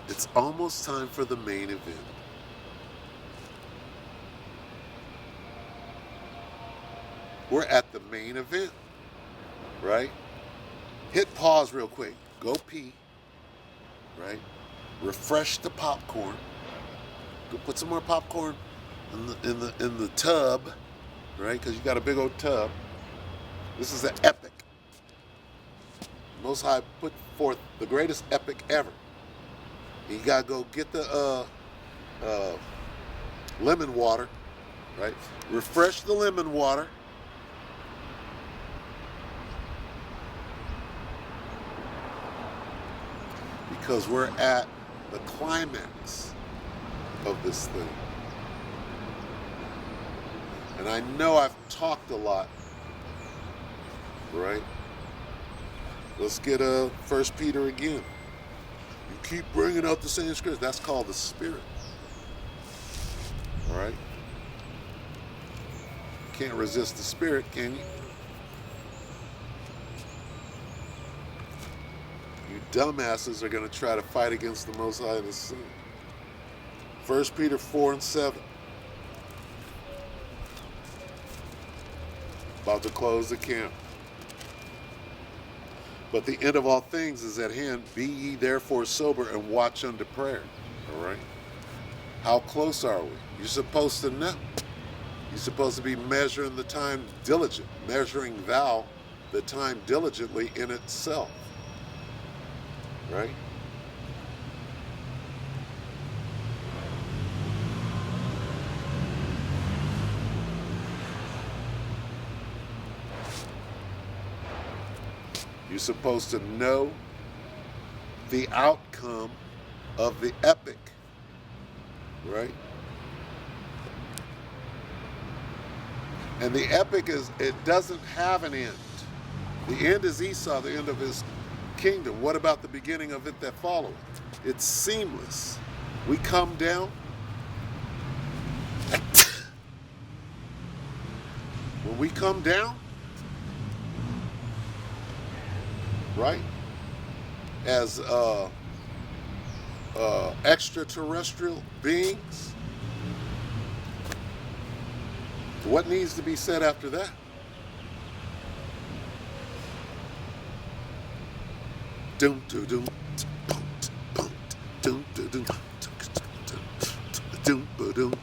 [SPEAKER 1] it's almost time for the main event. We're at the main event, right? Hit pause real quick. Go pee, right? Refresh the popcorn. Go put some more popcorn in the tub, right? Because you got a big old tub. This is an epic. Most High put forth the greatest epic ever. You gotta go get the lemon water, right? Refresh the lemon water. Because we're at the climax of this thing. And I know I've talked a lot, right? Let's get 1 Peter again. You keep bringing out the same scripture. That's called the Spirit. All right? Can't resist the Spirit, can you? You dumbasses are going to try to fight against the Most High and His Son. 1 Peter 4 and 7. About to close the camp. But the end of all things is at hand. Be ye therefore sober and watch unto prayer. All right? How close are we? You're supposed to know. You're supposed to be measuring the time diligent. Measuring thou the time diligently in itself. Right? You're supposed to know the outcome of the epic, right? And the epic is, it doesn't have an end. The end is Esau, the end of his kingdom. What about the beginning of it that followed? It's seamless. We come down. When we come down, right, as extraterrestrial beings, what needs to be said after that? Doom doom doom doom doom doom doom doom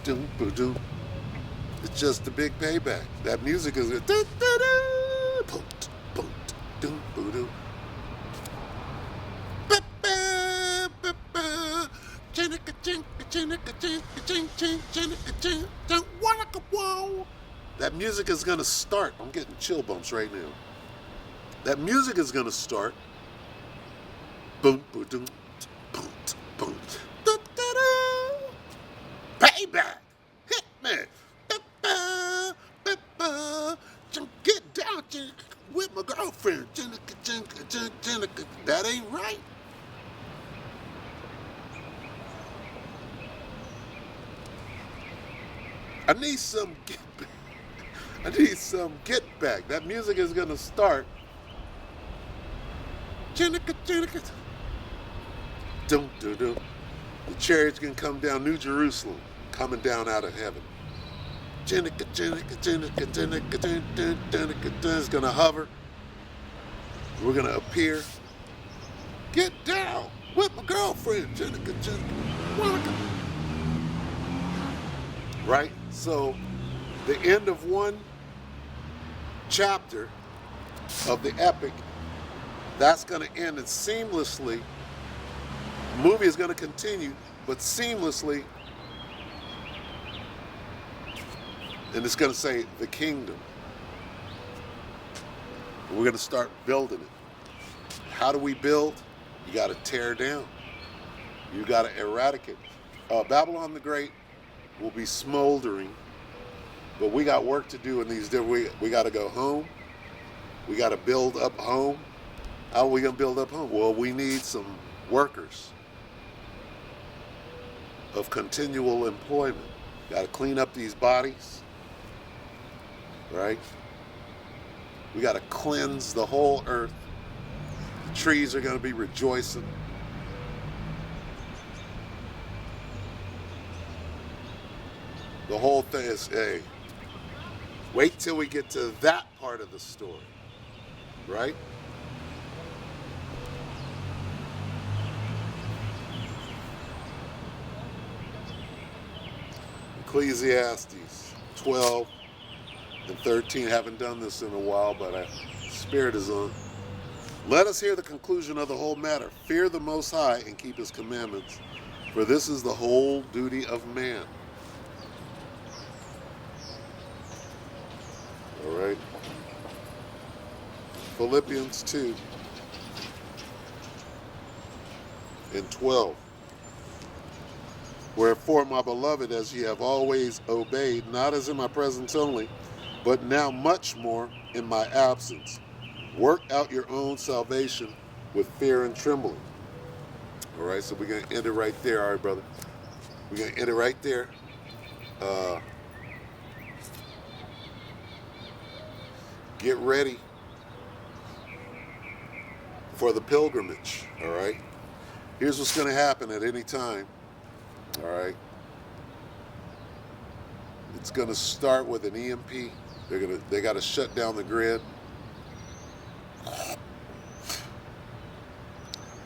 [SPEAKER 1] doom doom doom. It's just a big payback. That music is a that music is gonna start. I'm getting chill bumps right now. That music is gonna start. Boom, boom, boom, boom, boom. Payback. Hit me. Get down with my girlfriend. That ain't right. I need some get back. I need some get back. That music is gonna start. The chariots can come down. New Jerusalem coming down out of heaven. It's gonna hover. We're gonna appear. Get down with my girlfriend. Right? So the end of one chapter of the epic, that's gonna end, and seamlessly, the movie is gonna continue, but seamlessly, and it's going to say the kingdom. We're going to start building it. How do we build? You got to tear down. You got to eradicate. Babylon the Great will be smoldering, but we got work to do in these different. We got to go home. We got to build up home. How are we going to build up home? Well, we need some workers of continual employment. Got to clean up these bodies, right? We got to cleanse the whole earth. The trees are going to be rejoicing. The whole thing is, hey, wait till we get to that part of the story, right? Ecclesiastes 12 and 13. Haven't done this in a while, but Spirit is on. Let us hear the conclusion of the whole matter. Fear the Most High and keep His commandments, for this is the whole duty of man. All right. Philippians 2 and 12. Wherefore, my beloved, as ye have always obeyed, not as in my presence only, but now much more in my absence, work out your own salvation with fear and trembling. All right, so we're going to end it right there. All right, brother. We're going to end it right there. Get ready for the pilgrimage. All right. Here's what's going to happen at any time. All right. It's going to start with an EMP. They got to shut down the grid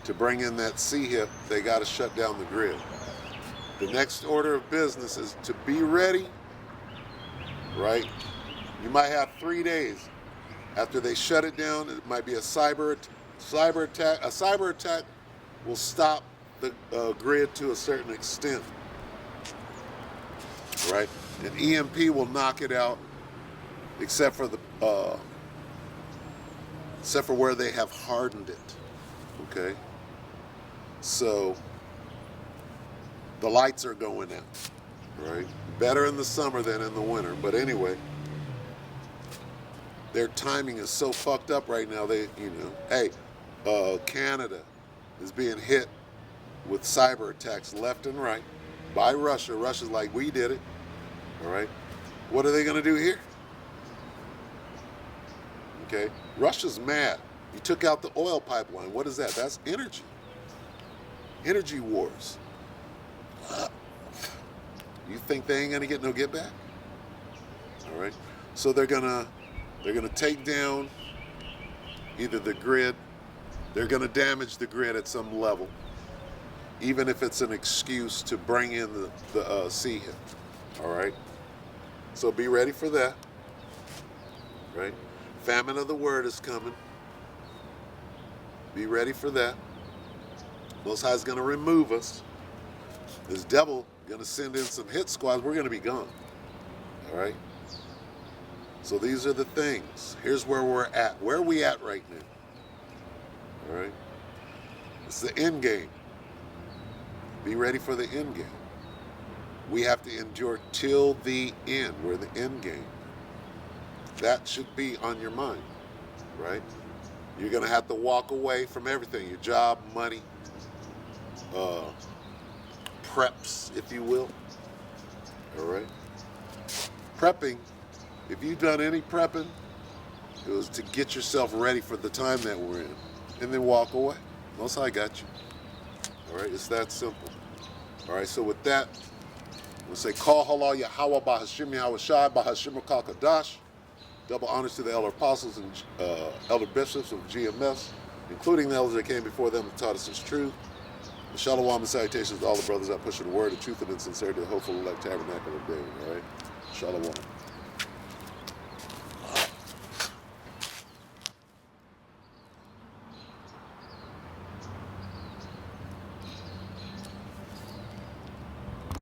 [SPEAKER 1] to bring in that CHIP. They got to shut down the grid. The next order of business is to be ready. Right. You might have 3 days after they shut it down. It might be a cyber attack. A cyber attack will stop the grid to a certain extent, right? An EMP will knock it out, except for where they have hardened it. Okay, so the lights are going out, right? Better in the summer than in the winter, but anyway, their timing is so fucked up right now. Canada is being hit with cyber attacks left and right by Russia. Russia's like, we did it. All right. What are they going to do here? Okay. Russia's mad. You took out the oil pipeline. What is that? That's energy. Energy wars. You think they ain't going to get no get back? All right. So they're going to take down either the grid. They're going to damage the grid at some level, even if it's an excuse to bring in the CHIP. All right. So be ready for that. Right. Famine of the word is coming. Be ready for that. Most High is going to remove us. This devil going to send in some hit squads. We're going to be gone. All right. So these are the things. Here's where we're at. Where are we at right now? All right. It's the end game. Be ready for the end game. We have to endure till the end. We're the end game. That should be on your mind, right? You're going to have to walk away from everything. Your job, money, preps, if you will. All right? Prepping, if you've done any prepping, it was to get yourself ready for the time that we're in. And then walk away. Most High got you. All right? It's that simple. All right? So with that, we'll say, Call Halal Yahweh Bahashim Yahweh Shai Bahashim Kadash. Double honors to the elder apostles and elder bishops of GMS, including the elders that came before them and taught us His truth. And shalom and salutations to all the brothers that push the word of truth and in sincerity, the hopeful elect tabernacle of David. All right? Shalom.